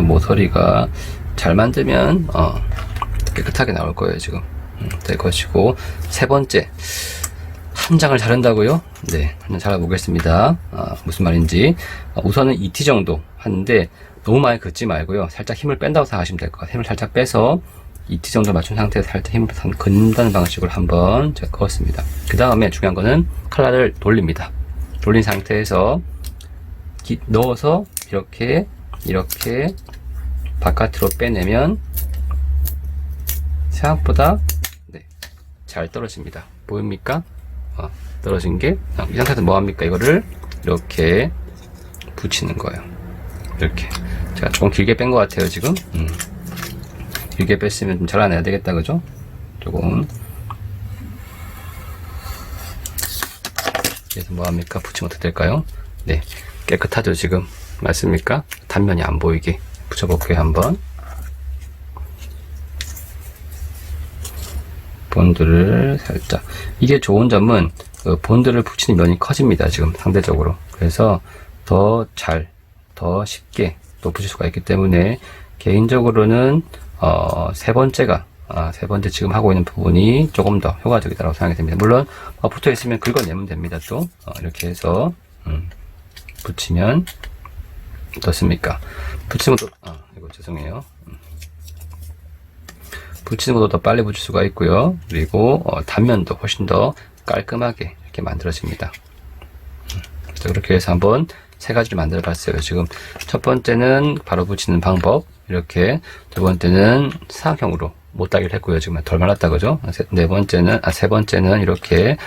모서리가 잘 만들면 깨끗하게 나올 거예요. 지금 될 것이고, 세 번째 한 장을 자른다고요? 네, 한 장 잘라보겠습니다. 무슨 말인지. 우선은 2T 정도 하는데 너무 많이 긋지 말고요. 살짝 힘을 뺀다고 생각하시면 될 것 같아요. 힘을 살짝 빼서 2T 정도 맞춘 상태에서 살짝 힘을 긋는다는 방식으로 한번 제가 그었습니다. 그 다음에 중요한 거는 칼날을 돌립니다. 돌린 상태에서 넣어서 이렇게 바깥으로 빼내면 생각보다 네, 잘 떨어집니다. 보입니까? 떨어진 게 이 상태에서 뭐합니까? 이거를 이렇게 붙이는 거예요. 이렇게 제가 조금 길게 뺀 것 같아요 지금. 길게 뺐으면 좀 잘라내야 되겠다, 그죠? 조금. 그래서 뭐합니까? 붙이면 어떻게 될까요? 네, 깨끗하죠 지금? 맞습니까? 단면이 안 보이게 붙여볼게요 한번. 본드를 살짝. 이게 좋은 점은 본드를 붙이는 면이 커집니다 지금 상대적으로. 그래서 더 쉽게 또 붙일 수가 있기 때문에 개인적으로는 세 번째 지금 하고 있는 부분이 조금 더 효과적이다라고 생각이 됩니다. 물론 붙어 있으면 긁어내면 됩니다. 또 이렇게 해서 붙이면 어떻습니까? 붙이는 것도 이거 죄송해요. 붙이는 것도 더 빨리 붙일 수가 있고요. 그리고 단면도 훨씬 더 깔끔하게 이렇게 만들어집니다. 그래서 그렇게 해서 한번 세 가지를 만들어 봤어요. 지금 첫 번째는 바로 붙이는 방법, 이렇게. 두 번째는 사각형으로 못따기를 했고요. 지금 덜 말랐다 그죠? 세 번째는 이렇게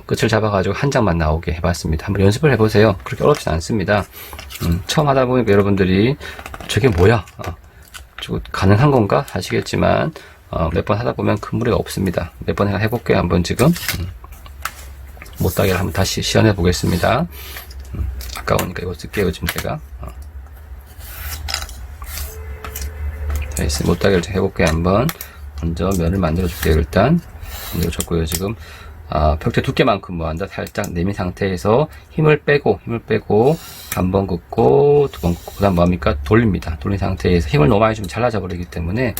끝을 잡아가지고 한 장만 나오게 해봤습니다. 한번 연습을 해보세요. 그렇게 어렵지 않습니다. 처음 하다 보니까 여러분들이 저게 뭐야? 가능한 건가? 하시겠지만 몇 번 하다 보면 큰 무리가 없습니다. 몇 번 해볼게요. 한번 지금 못따기를 한번 다시 시연해 보겠습니다. 아까우니까 이거 쓸게요. 지금 제가 못따기를 해볼게요. 한번 먼저 면을 만들어 줄게요. 일단 만들어줬고요. 지금 벽체 두께만큼 뭐한다? 살짝 내민 상태에서 힘을 빼고 한 번 긋고 두 번 긋고 그 다음 뭐합니까? 돌립니다. 돌린 상태에서 힘을 너무 많이 주면 잘라져 버리기 때문에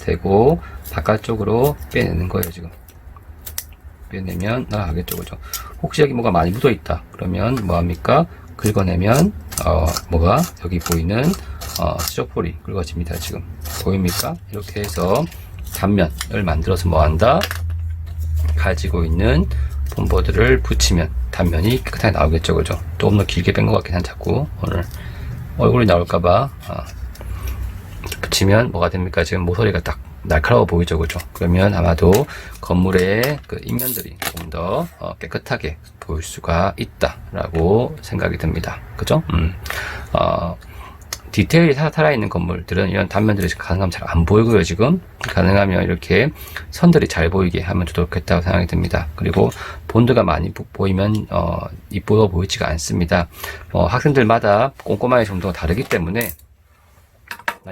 대고 바깥쪽으로 빼내는 거예요. 지금 빼내면 날아가겠죠, 그죠? 혹시 여기 뭐가 많이 묻어 있다 그러면 뭐합니까? 긁어내면 뭐가 여기 보이는 스티로폴이 긁어집니다. 지금 보입니까? 이렇게 해서 단면을 만들어서 뭐한다? 가지고 있는 폼보드를 붙이면 단면이 깨끗하게 나오겠죠, 그죠? 조금 더 길게 뺀 것 같긴 한 자꾸 오늘 얼굴이 나올까봐 붙이면 뭐가 됩니까? 지금 모서리가 딱 날카로워 보이죠, 그죠? 그러면 아마도 건물의 그 인면들이 조금 더 깨끗하게 보일 수가 있다라고 생각이 듭니다, 그죠? 디테일이 살아있는 건물들은 이런 단면들이 가능하면 잘 안 보이고요. 지금 가능하면 이렇게 선들이 잘 보이게 하면 좋겠다고 생각이 듭니다. 그리고 본드가 많이 보이면 이쁘어 보이지가 않습니다. 학생들마다 꼼꼼하게 정도가 다르기 때문에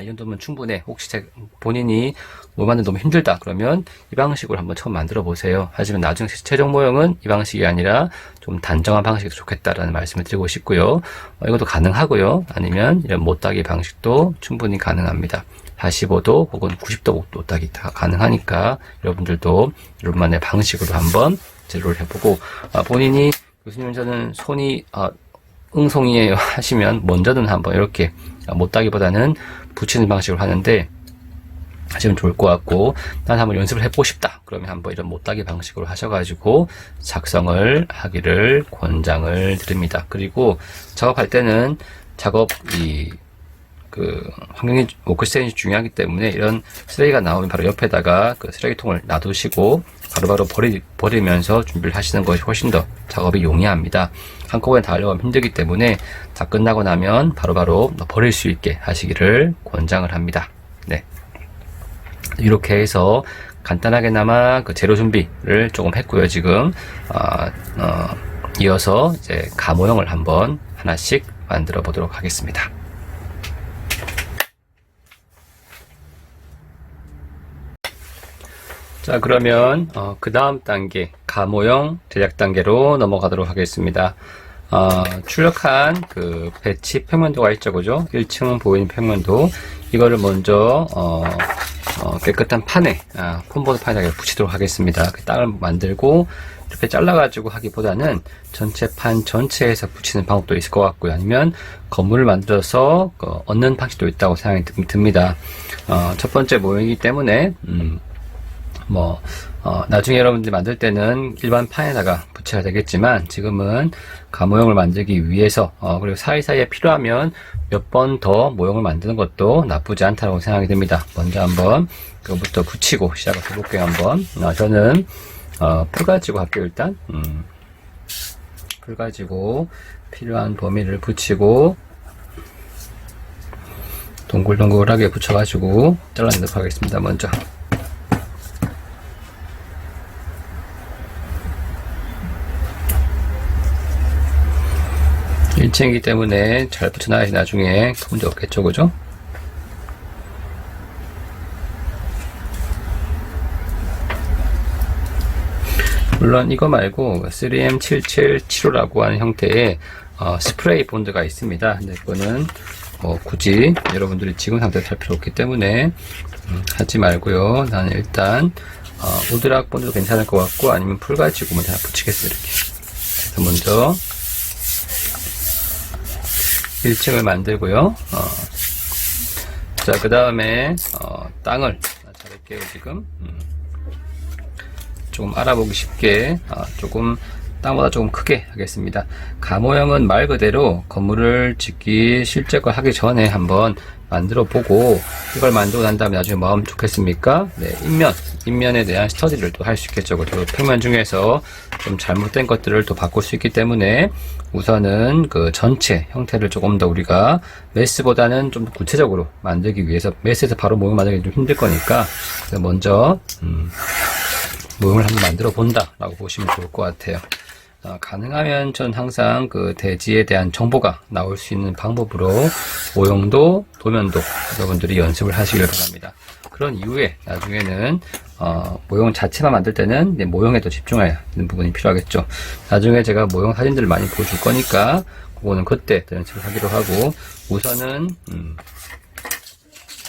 이 정도면 충분해. 혹시 본인이 뭐 만들면 너무 힘들다 그러면 이 방식으로 한번 처음 만들어 보세요. 하지만 나중에 최종 모형은 이 방식이 아니라 좀 단정한 방식이 좋겠다라는 말씀을 드리고 싶고요. 이것도 가능하고요. 아니면 이런 못따기 방식도 충분히 가능합니다. 45도 혹은 90도 못따기 다 가능하니까 여러분들도 여러분만의 방식으로 한번 제로를 해보고 본인이 교수님 저는 손이 응송이에요 하시면 먼저는 한번 이렇게 못따기보다는 붙이는 방식으로 하는데 하시면 좋을 것 같고, 난 한번 연습을 해보고 싶다 그러면 한번 이런 못따기 방식으로 하셔가지고 작성을 하기를 권장을 드립니다. 그리고 작업할 때는 환경이 워크스테이션이 중요하기 때문에 이런 쓰레기가 나오면 바로 옆에다가 그 쓰레기통을 놔두시고 바로바로 버리면서 준비를 하시는 것이 훨씬 더 작업이 용이합니다. 한꺼번에 다 하려면 힘들기 때문에 다 끝나고 나면 바로바로 버릴 수 있게 하시기를 권장을 합니다. 네. 이렇게 해서 간단하게나마 그 재료 준비를 조금 했고요. 지금 이어서 이제 가모형을 한번 하나씩 만들어 보도록 하겠습니다. 자, 그러면 그 다음 단계 가모형 제작 단계로 넘어가도록 하겠습니다. 출력한 그 배치 평면도가 있죠, 그죠? 1층 보이는 평면도, 이거를 먼저 깨끗한 판에 폼보드 판에다가 붙이도록 하겠습니다. 그 땅을 만들고 이렇게 잘라가지고 하기보다는 전체 판 전체에서 붙이는 방법도 있을 것 같고요. 아니면 건물을 만들어서 얻는 방식도 있다고 생각이 듭니다. 첫 번째 모형이기 때문에 나중에 여러분들이 만들 때는 일반 판에다가 붙여야 되겠지만, 지금은 가모형을 만들기 위해서, 그리고 사이사이에 필요하면 몇 번 더 모형을 만드는 것도 나쁘지 않다고 생각이 됩니다. 먼저 한번 그거부터 붙이고 시작을 해볼게요, 한번. 저는, 풀 가지고 할게요, 일단. 풀 가지고 필요한 범위를 붙이고, 동글동글하게 붙여가지고 잘라내도록 하겠습니다. 먼저 일체이기 때문에 잘 붙여놔야지 나중에 문제 없겠죠, 그죠? 물론 이거 말고 3M7775라고 하는 형태의 스프레이 본드가 있습니다. 근데 그거는 굳이 여러분들이 지금 상태에서 할 필요 없기 때문에 하지 말고요. 나는 일단 오드락 본드도 괜찮을 것 같고, 아니면 풀 가지고 먼저 하나 붙이겠어요. 이렇게. 그래서 먼저 1층을 만들고요. 자, 그 다음에 땅을 잘할게요. 지금 조금 알아보기 쉽게 조금 땅보다 조금 크게 하겠습니다. 가모형은 말 그대로 건물을 짓기 실제껏 하기 전에 한번 만들어 보고, 이걸 만들고 난 다음에 나중에 뭐 하면 좋겠습니까? 네, 인면에 대한 스터디를 또 할 수 있겠죠. 그리고 평면 중에서 좀 잘못된 것들을 또 바꿀 수 있기 때문에, 우선은 그 전체 형태를 조금 더 우리가 메스보다는 좀 구체적으로 만들기 위해서, 메스에서 바로 모형 만들기 좀 힘들 거니까 먼저 모형을 한번 만들어 본다 라고 보시면 좋을 것 같아요. 가능하면 전 항상 그 대지에 대한 정보가 나올 수 있는 방법으로 모형도 도면도 여러분들이 연습을 하시길 바랍니다. 그런 이후에 나중에는 모형 자체만 만들 때는 모형에도 집중해야 하는 부분이 필요하겠죠. 나중에 제가 모형 사진들을 많이 보여줄 거니까 그거는 그때 연습을 하기로 하고, 우선은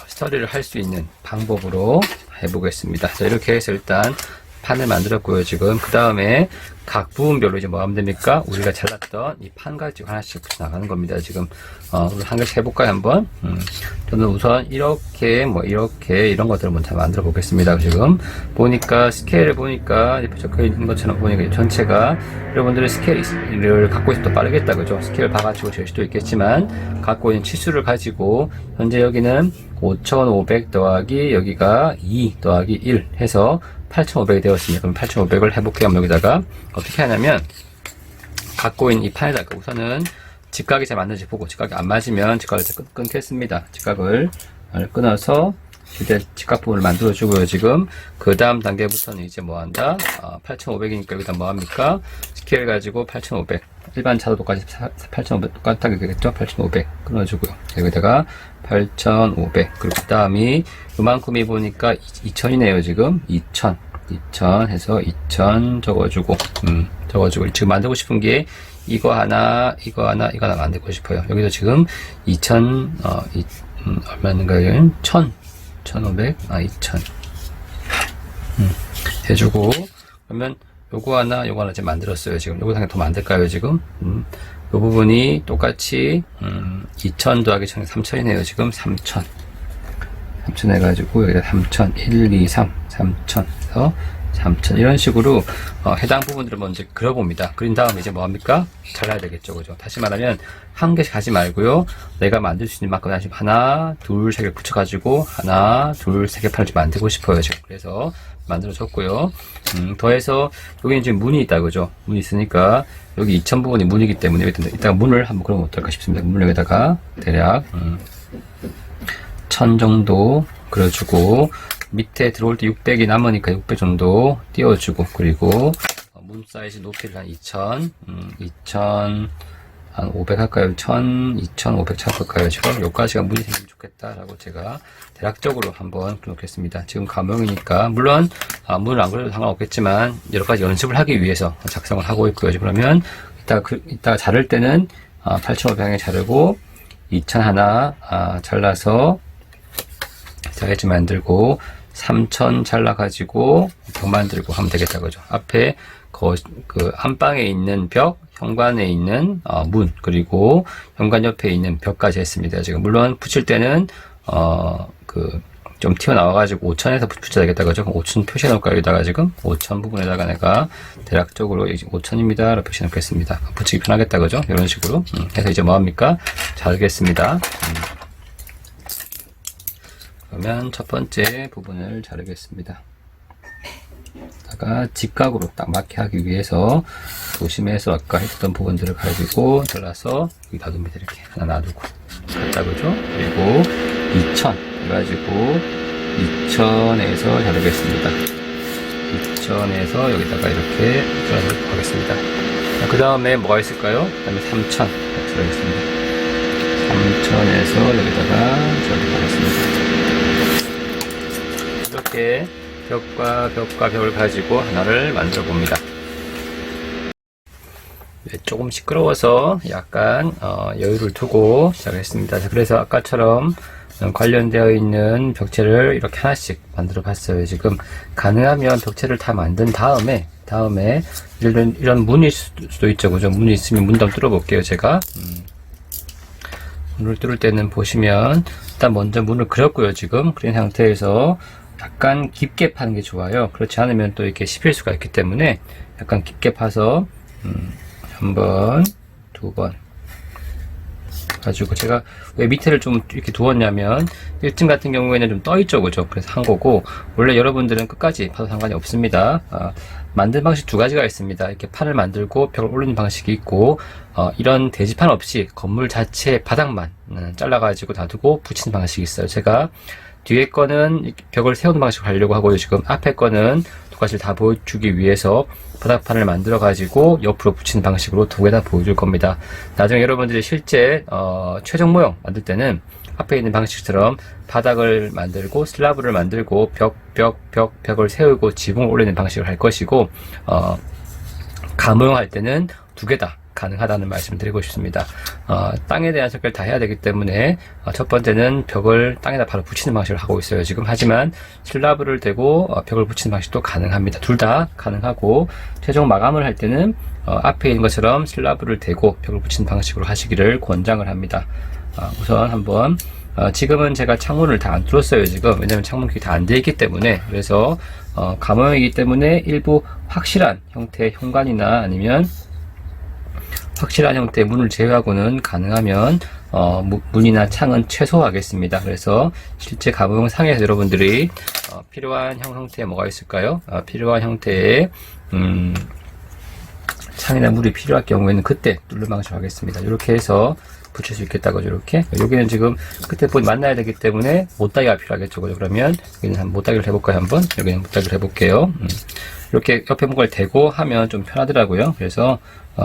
스터디를 할 수 있는 방법으로 해보겠습니다. 자, 이렇게 해서 일단 판을 만들었고요. 지금 그 다음에 각 부분별로 이제 뭐 하면 됩니까? 우리가 잘랐던 이 판 가지고 하나씩 붙여 나가는 겁니다. 지금 한 개씩 해볼까요, 한번? 저는 우선 이렇게 이렇게 이런 것들을 먼저 만들어 보겠습니다. 지금 보니까 스케일을 보니까 적혀 있는 것처럼 보니까 전체가, 여러분들의 스케일을 갖고 있으면 더 빠르겠다, 그죠? 스케일 봐가지고 잴 수도 있겠지만, 갖고 있는 치수를 가지고 현재 여기는 5500 더하기 여기가 2 더하기 1 해서 8500이 되었습니다. 그럼 8500을 해볼게요. 여기다가 어떻게 하냐면, 갖고 있는 이 판에다가 우선은 직각이 잘 맞는지 보고, 직각이 안 맞으면 직각을 끊겠습니다. 직각을 끊어서 직각 부분을 만들어 주고요. 지금 그 다음 단계부터는 이제 뭐 한다? 8500이니까 여기다 뭐 합니까? 스케일 가지고 8500, 일반 차도 똑같이 8500 똑같하게 되겠죠? 8500 끊어주고요. 여기다가 8500, 그리고 그 다음이 요만큼이 보니까 2000이네요. 지금 2000 해서 2000 적어주고, 지금 만들고 싶은 게 이거 하나 만들고 싶어요. 여기서 지금 2000 얼마인가요? 1500 2000 해주고, 그러면 요거 하나 이제 만들었어요. 지금 요거 상에 더 만들까요? 지금 요 부분이 똑같이 2000 더하기 1000이 3000이네요. 지금 3000 해가지고 여기다 3000 1, 2, 3 3000 해서 3000 이런 식으로 해당 부분들을 먼저 그려봅니다. 그린 다음에 이제 뭐합니까? 잘라야 되겠죠, 그죠? 다시 말하면 한 개씩 하지 말고요, 내가 만들 수 있는 만큼 다시 하나 둘 세 개 붙여가지고 하나 둘 세 개 판을 좀 만들고 싶어요. 지금 그래서 만들어줬고요. 더해서 여기는 지금 문이 있다, 그죠? 문이 있으니까 여기 2000 부분이 문이기 때문에 이따가 문을 한번 그려보면 어떨까 싶습니다. 문을 여기다가 대략 1000 정도 그려주고, 밑에 들어올 때 600이 남으니까 600 정도 띄워주고, 그리고 문 사이즈 높이를 한 2000 한 500 할까요? 1000, 2500 찾을까요? 지금 여기까지가 문이 생기면 좋겠다라고 제가 대략적으로 한번 그려놓겠습니다. 지금 가명이니까, 물론 문을 안 그려도 상관없겠지만 여러 가지 연습을 하기 위해서 작성을 하고 있고요. 그러면 이따가 자를 때는 8500에 자르고 2000 하나 잘라서 짜게지 만들고, 3000 잘라가지고 벽 만들고 하면 되겠다, 그죠? 앞에 그 안방에 있는 벽, 현관에 있는 문, 그리고 현관 옆에 있는 벽까지 했습니다. 지금 물론 붙일 때는 좀 튀어나와가지고 5천에서 붙여야 되겠다, 그죠? 5천 표시해 놓을까요? 여기다가 지금 5천 부분에다가 내가 대략적으로 5천입니다 라고 표시해 놓겠습니다. 붙이기 편하겠다, 그죠? 이런 식으로. 해서 이제 뭐합니까? 자르겠습니다. 그러면 첫 번째 부분을 자르겠습니다. 다가 직각으로 딱 맞게 하기 위해서 조심해서 아까 했던 부분들을 가지고 잘라서 여기다 둡니다. 이렇게 하나 놔두고 갖다, 그죠? 그리고 2000 해가지고 2000에서 자르겠습니다. 2000에서 여기다가 이렇게 자르도록 하겠습니다. 그 다음에 뭐가 있을까요? 그 다음에 3000 자르겠습니다. 3000에서 여기다가 자르도록 하겠습니다. 이렇게 벽과 벽을 가지고 하나를 만들어 봅니다. 네, 조금 시끄러워서 약간 여유를 두고 시작했습니다. 그래서 아까처럼 관련되어 있는 벽체를 이렇게 하나씩 만들어 봤어요. 지금 가능하면 벽체를 다 만든 다음에 이런 문일 수도 있죠, 그죠? 문이 있으면 문도 한번 뚫어 볼게요. 제가 문을 뚫을 때는 보시면 일단 먼저 문을 그렸고요. 지금 그린 상태에서 약간 깊게 파는 게 좋아요. 그렇지 않으면 또 이렇게 씹힐 수가 있기 때문에 약간 깊게 파서 한 번, 두 번 가지고, 제가 왜 밑에를 좀 이렇게 두었냐면 1층 같은 경우에는 좀 떠있죠, 그죠? 그래서 한 거고, 원래 여러분들은 끝까지 파도 상관이 없습니다. 만든 방식 두 가지가 있습니다. 이렇게 판을 만들고 벽을 올리는 방식이 있고, 이런 대지판 없이 건물 자체 바닥만 잘라가지고 놔두고 붙이는 방식이 있어요. 제가 뒤에 거는 벽을 세우는 방식으로 하려고 하고요. 지금 앞에 거는 두 가지를 다 보여주기 위해서 바닥판을 만들어 가지고 옆으로 붙이는 방식으로 두 개 다 보여줄 겁니다. 나중에 여러분들이 실제 최종 모형 만들 때는 앞에 있는 방식처럼 바닥을 만들고 슬라브를 만들고 벽을 세우고 지붕을 올리는 방식을 할 것이고, 가모형 할 때는 두 개 다 가능하다는 말씀을 드리고 싶습니다. 땅에 대한 설계를 다 해야 되기 때문에 첫 번째는 벽을 땅에다 바로 붙이는 방식을 하고 있어요. 지금 하지만 슬라브를 대고 벽을 붙이는 방식도 가능합니다. 둘 다 가능하고, 최종 마감을 할 때는 앞에 있는 것처럼 슬라브를 대고 벽을 붙이는 방식으로 하시기를 권장을 합니다. 우선 한번 지금은 제가 창문을 다 안 뚫었어요. 지금 왜냐면 창문이 다 안 되어 있기 때문에. 그래서 가모형이기 때문에 일부 확실한 형태의 현관이나 아니면 확실한 형태의 문을 제외하고는 가능하면 문이나 창은 최소화하겠습니다. 그래서 실제 가모형 상에서 여러분들이 필요한 형태에 뭐가 있을까요? 필요한 형태의 창이나 물이 필요할 경우에는 그때 뚫는 방식으로 하겠습니다. 이렇게 해서 붙일 수 있겠다고, 이렇게. 여기는 지금 끝에 본이 만나야 되기 때문에 못따기가 필요하겠죠. 그러면 여기는 한번 못따기를 해볼까요? 한번 여기는 못따기를 해볼게요. 이렇게 옆에 뭔가를 대고 하면 좀 편하더라고요. 그래서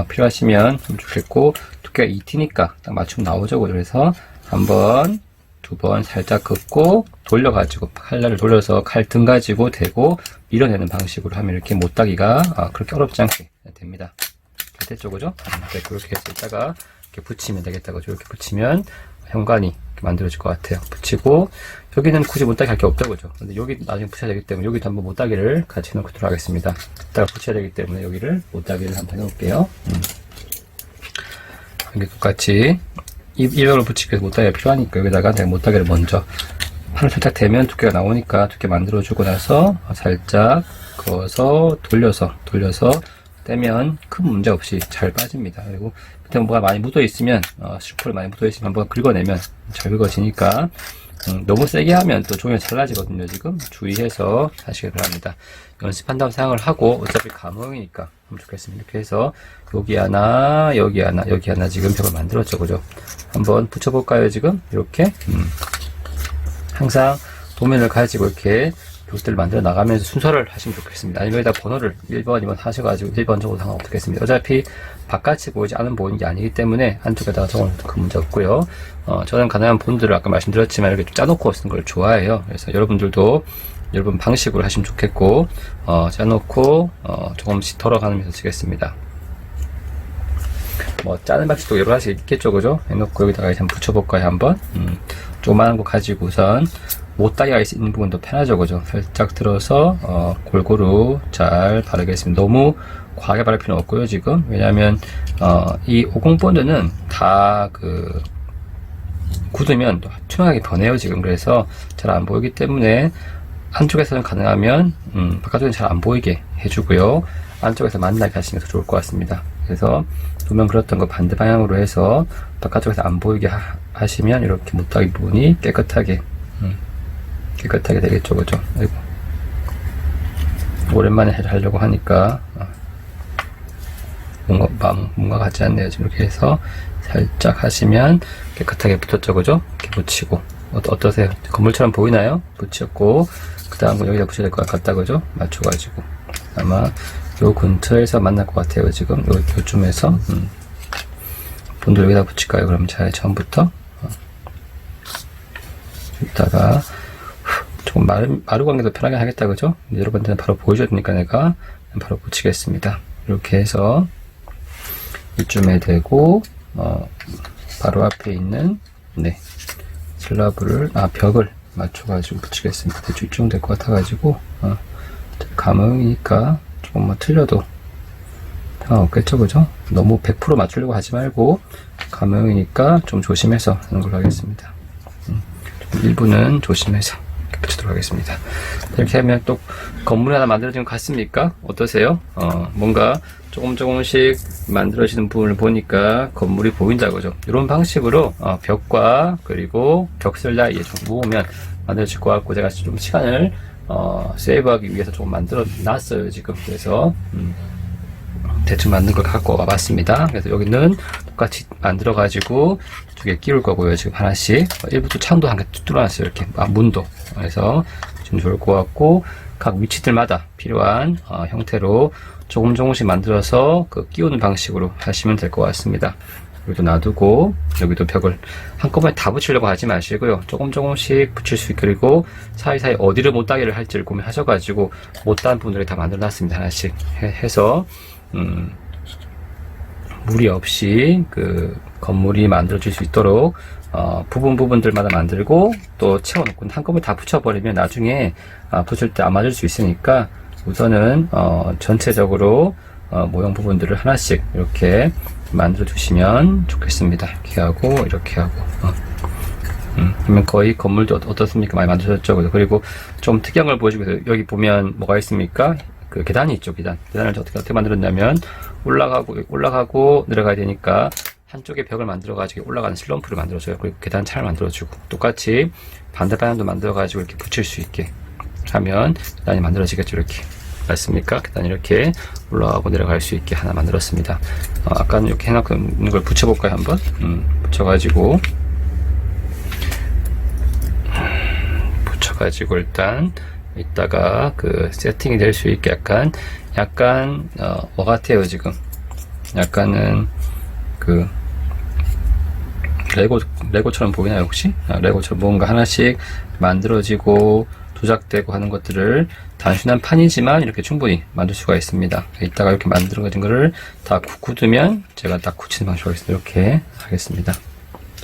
필요하시면 좀 좋겠고, 두께가 2T니까 딱 맞춤 나오죠. 그래서 한 번, 두 번 살짝 긋고 돌려가지고 칼날을 돌려서 칼 등 가지고 대고 밀어내는 방식으로 하면 이렇게 못따기가 그렇게 어렵지 않게 됩니다. 됐죠, 그죠? 네, 그렇게 해서 이따가 이렇게 붙이면 되겠다, 그죠? 이렇게 붙이면 현관이 이렇게 만들어질 것 같아요. 붙이고, 여기는 굳이 못따기 할 게 없죠, 그죠? 근데 여기 나중에 붙여야 되기 때문에 여기도 한번 못따기를 같이 해놓도록 하겠습니다. 이따가 붙여야 되기 때문에 여기를 못따기를 한번 해놓을게요. 이게 똑같이 일렬로 붙이기 위해서 못따기가 필요하니까 여기다가 내가 못따기를 먼저 판을 살짝 대면 두께가 나오니까 두께 만들어주고 나서 살짝 그어서 돌려서 떼면 큰 문제 없이 잘 빠집니다. 그리고 밑에 뭐가 많이 묻어 있으면 슈퍼를 많이 묻어 있으면 한번 긁어내면 잘 긁어지니까, 너무 세게 하면 또 종이가 잘라지거든요. 지금 주의해서 하시기 바랍니다. 연습한다고 생각을 하고, 어차피 가모형이니까 하면 좋겠습니다. 이렇게 해서 여기 하나, 여기 하나, 여기 하나 지금 벽을 만들었죠, 그죠? 한번 붙여볼까요? 지금 이렇게 항상 도면을 가지고 이렇게 벽들을 만들어 나가면서 순서를 하시면 좋겠습니다. 아니면 여기다 번호를 1번, 2번 하셔가지고 1번 적어도 상관없겠습니다. 어차피 바깥이 보이지 않은 보이는 게 아니기 때문에 안쪽에다가 적어도 큰 문제 없고요. 저는 가능한 본들을 아까 말씀드렸지만 이렇게 좀 짜놓고 쓰는 걸 좋아해요. 그래서 여러분들도 여러분 방식으로 하시면 좋겠고, 짜놓고 조금씩 덜어가면서 쓰겠습니다. 뭐 짜는 방식도 여러 가지 있겠죠, 그죠? 해놓고 여기다가 이제 한번 붙여볼까요, 한번? 조그만한 거 가지고 우선 못따기가 있는 부분도 편하죠, 그죠? 살짝 들어서 골고루 잘 바르겠습니다. 너무 과하게 바를 필요는 없고요, 지금. 왜냐하면 이 50본드는 다 굳으면 또 투명하게 변해요 지금. 그래서 잘 안 보이기 때문에 안쪽에서는 가능하면 바깥쪽은 잘 안 보이게 해주고요. 안쪽에서 만나게 하시면 더 좋을 것 같습니다. 그래서 도면 그렸던 거 반대 방향으로 해서 바깥쪽에서 안 보이게 하시면 이렇게 못하기 부분이 깨끗하게 되겠죠, 그죠? 아이고. 오랜만에 하려고 하니까 뭔가 같지 않네요. 지금 이렇게 해서 살짝 하시면 깨끗하게 붙었죠, 그죠? 이렇게 붙이고 어떠세요? 건물처럼 보이나요? 붙였고 그 다음 건 여기다 붙여야 될 것 같다, 그죠? 맞춰가지고 아마 요 근처에서 만날 것 같아요. 지금 요쯤에서 본드 여기다 붙일까요? 그럼 잘 처음부터 이따가 조금 마르고 하는 게 더 편하게 하겠다, 그죠? 여러분들은 바로 보여줘야 되니까 내가 바로 붙이겠습니다. 이렇게 해서 이쯤에 대고 바로 앞에 있는 슬라브를 벽을 맞춰가지고 붙이겠습니다. 대충 이쯤 될 것 같아가지고 감흥이니까 조금 뭐 틀려도 상관없겠죠, 그죠? 너무 100% 맞추려고 하지 말고 감흥이니까 좀 조심해서 하는 걸로 하겠습니다. 좀 일부는 조심해서 붙이도록 하겠습니다. 이렇게 하면 또 건물이 하나 만들어진 것 같습니까? 어떠세요? 뭔가 조금씩 만들어지는 부분을 보니까 건물이 보인다, 그죠? 이런 방식으로 벽과 그리고 벽설 사이에 좀 모으면 만들어질 것 같고, 제가 좀 시간을 세이브하기 위해서 조금 만들어 놨어요 지금. 그래서 대충 만든 걸 갖고 와봤습니다. 그래서 여기는 똑같이 만들어 가지고 두 개 끼울 거고요. 지금 하나씩 일부터 창도 한 개 뚫어놨어요. 이렇게 문도. 그래서 좀 좋을 것 같고, 각 위치들마다 필요한 형태로 조금씩 만들어서 끼우는 방식으로 하시면 될 것 같습니다. 여기도 놔두고, 여기도 벽을 한꺼번에 다 붙이려고 하지 마시고요. 조금씩 붙일 수 있게, 그리고 사이사이 어디를 못 닿게를 할지를 고민하셔가지고 못 닿은 부분들을 다 만들어 놨습니다. 하나씩 해서 무리 없이 건물이 만들어질 수 있도록 부분들마다 만들고 또 채워놓고 한꺼번에 다 붙여버리면 나중에 붙일 때 안 맞을 수 있으니까 우선은 전체적으로 모형 부분들을 하나씩 이렇게 만들어 주시면 좋겠습니다. 이렇게 하고 그러면 거의 건물도 어떻습니까? 많이 만드셨죠? 그리고 좀 특이한 걸 보여주고 있어요. 여기 보면 뭐가 있습니까? 계단이 있죠. 계단을 어떻게 만들었냐면 올라가고 내려가야 되니까 한쪽에 벽을 만들어 가지고 올라가는 슬럼프를 만들어줘요. 그리고 계단 차를 만들어주고, 똑같이 반대 방향도 만들어 가지고 이렇게 붙일 수 있게 하면 계단이 만들어지겠죠. 이렇게 맞습니까? 계단이 이렇게 올라가고 내려갈 수 있게 하나 만들었습니다. 아까는 이렇게 해놓고 있는 걸 붙여볼까요? 한번 붙여가지고 일단 이따가 세팅이 될 수 있게 약간 뭐 같아요 지금. 약간은 레고처럼 보이나요 혹시? 레고처럼 뭔가 하나씩 만들어지고 조작되고 하는 것들을 단순한 판이지만 이렇게 충분히 만들 수가 있습니다. 이따가 이렇게 만들어진 거를 다 굳으면 제가 딱 굳히는 방식으로 하겠습니다. 이렇게 하겠습니다.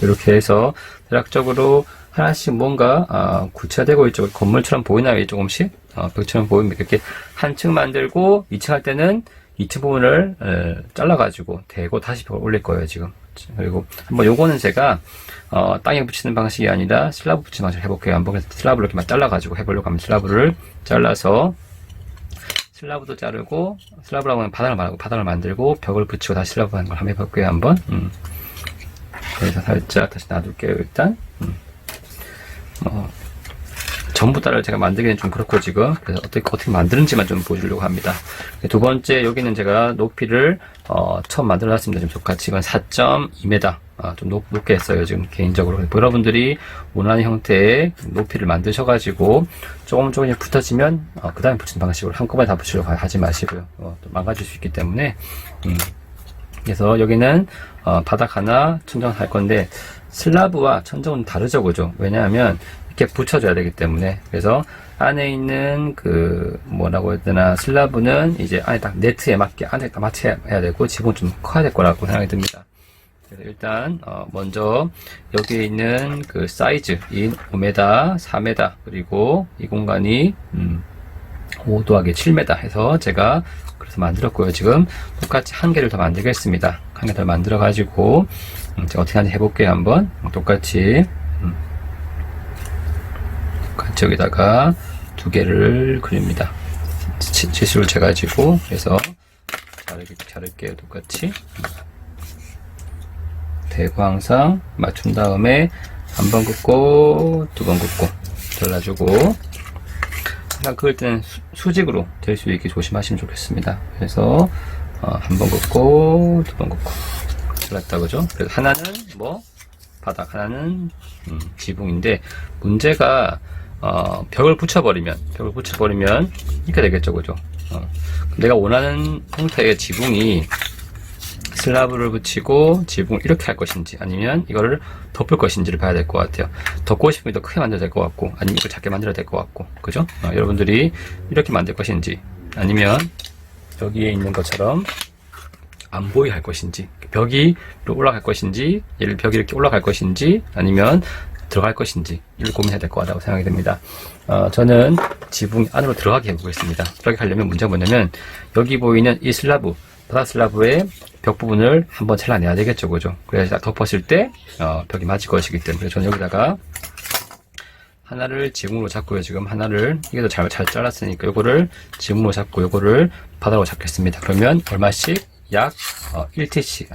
이렇게 해서 대략적으로 하나씩 뭔가 구체화되고 있죠. 건물처럼 보이나요? 조금씩? 벽처럼 보이면 이렇게 한 층 만들고 2층 할 때는 2층 부분을 잘라가지고 대고 다시 벽을 올릴 거예요 지금. 그리고 한번 요거는 제가 땅에 붙이는 방식이 아니라 슬라브 붙이는 방식을 해볼게요. 한번 슬라브를 이렇게 잘라가지고 해보려고 하면 슬라브를 잘라서 슬라브도 자르고, 슬라브라고 하면 바닥을 말하고 바닥을 만들고 벽을 붙이고 다시 슬라브 하는 걸 한번 해볼게요. 한번. 그래서 살짝 다시 놔둘게요. 일단 전부 다를 제가 만들기는 좀 그렇고 지금. 그래서 어떻게 만드는지만 좀 보여주려고 합니다. 두 번째, 여기는 제가 높이를 처음 만들어 놨습니다. 지금 똑같이 이건 4.2m 좀 높게 했어요 지금 개인적으로. 여러분들이 원하는 형태의 높이를 만드셔가지고 조금씩 붙어지면 그 다음에 붙이는 방식으로 한꺼번에 다 붙이려고 하지 마시고요. 또 망가질 수 있기 때문에. 그래서 여기는 바닥 하나, 천정 할 건데 슬라브와 천정은 다르죠, 그죠? 왜냐하면 이렇게 붙여줘야 되기 때문에. 그래서 안에 있는 뭐라고 해야 되나, 슬라브는 이제 안에 딱 네트에 맞게 안에 딱 맞춰야 되고 지붕은 좀 커야 될 거라고 생각이 듭니다. 그래서 일단 먼저 여기에 있는 사이즈인 5m, 4m, 그리고 이 공간이 5 더하기 7m 해서 제가 그래서 만들었고요. 지금 똑같이 한 개를 더 만들겠습니다. 한 개 더 만들어 가지고 제가 어떻게 하는지 해볼게요. 한번 똑같이 여기다가 두 개를 그립니다. 치수를 재가지고 그래서 자를게요. 똑같이 대고 항상 맞춘 다음에 한 번 긋고 두 번 긋고 잘라주고, 항상 그을 때는 수직으로 될 수 있게 조심하시면 좋겠습니다. 그래서 한 번 긋고 두 번 긋고 잘랐다, 그죠? 그래서 하나는 뭐 바닥, 하나는 지붕인데, 문제가 벽을 붙여버리면 이렇게 되겠죠, 그죠? 내가 원하는 형태의 지붕이 슬라브를 붙이고 지붕을 이렇게 할 것인지, 아니면 이거를 덮을 것인지를 봐야 될 것 같아요. 덮고 싶으면 더 크게 만들어야 될 것 같고, 아니면 이걸 작게 만들어야 될 것 같고, 그죠? 여러분들이 이렇게 만들 것인지, 아니면 여기에 있는 것처럼 안 보이게 할 것인지, 벽이 올라갈 것인지, 얘를 벽이 이렇게 올라갈 것인지, 아니면 들어갈 것인지, 이를 고민해야 될 것 같다고 생각이 됩니다. 저는 지붕 안으로 들어가게 해보겠습니다. 들어가게 하려면 문제가 뭐냐면, 여기 보이는 이 슬라브, 바닥 슬라브의 벽 부분을 한번 잘라내야 되겠죠, 그죠? 그래서 덮었을 때 벽이 맞을 것이기 때문에 저는 여기다가 하나를 지붕으로 잡고요. 지금 하나를, 이게 더 잘 잘랐으니까 요거를 지붕으로 잡고 요거를 바닥으로 잡겠습니다. 그러면 얼마씩? 약 1T씩,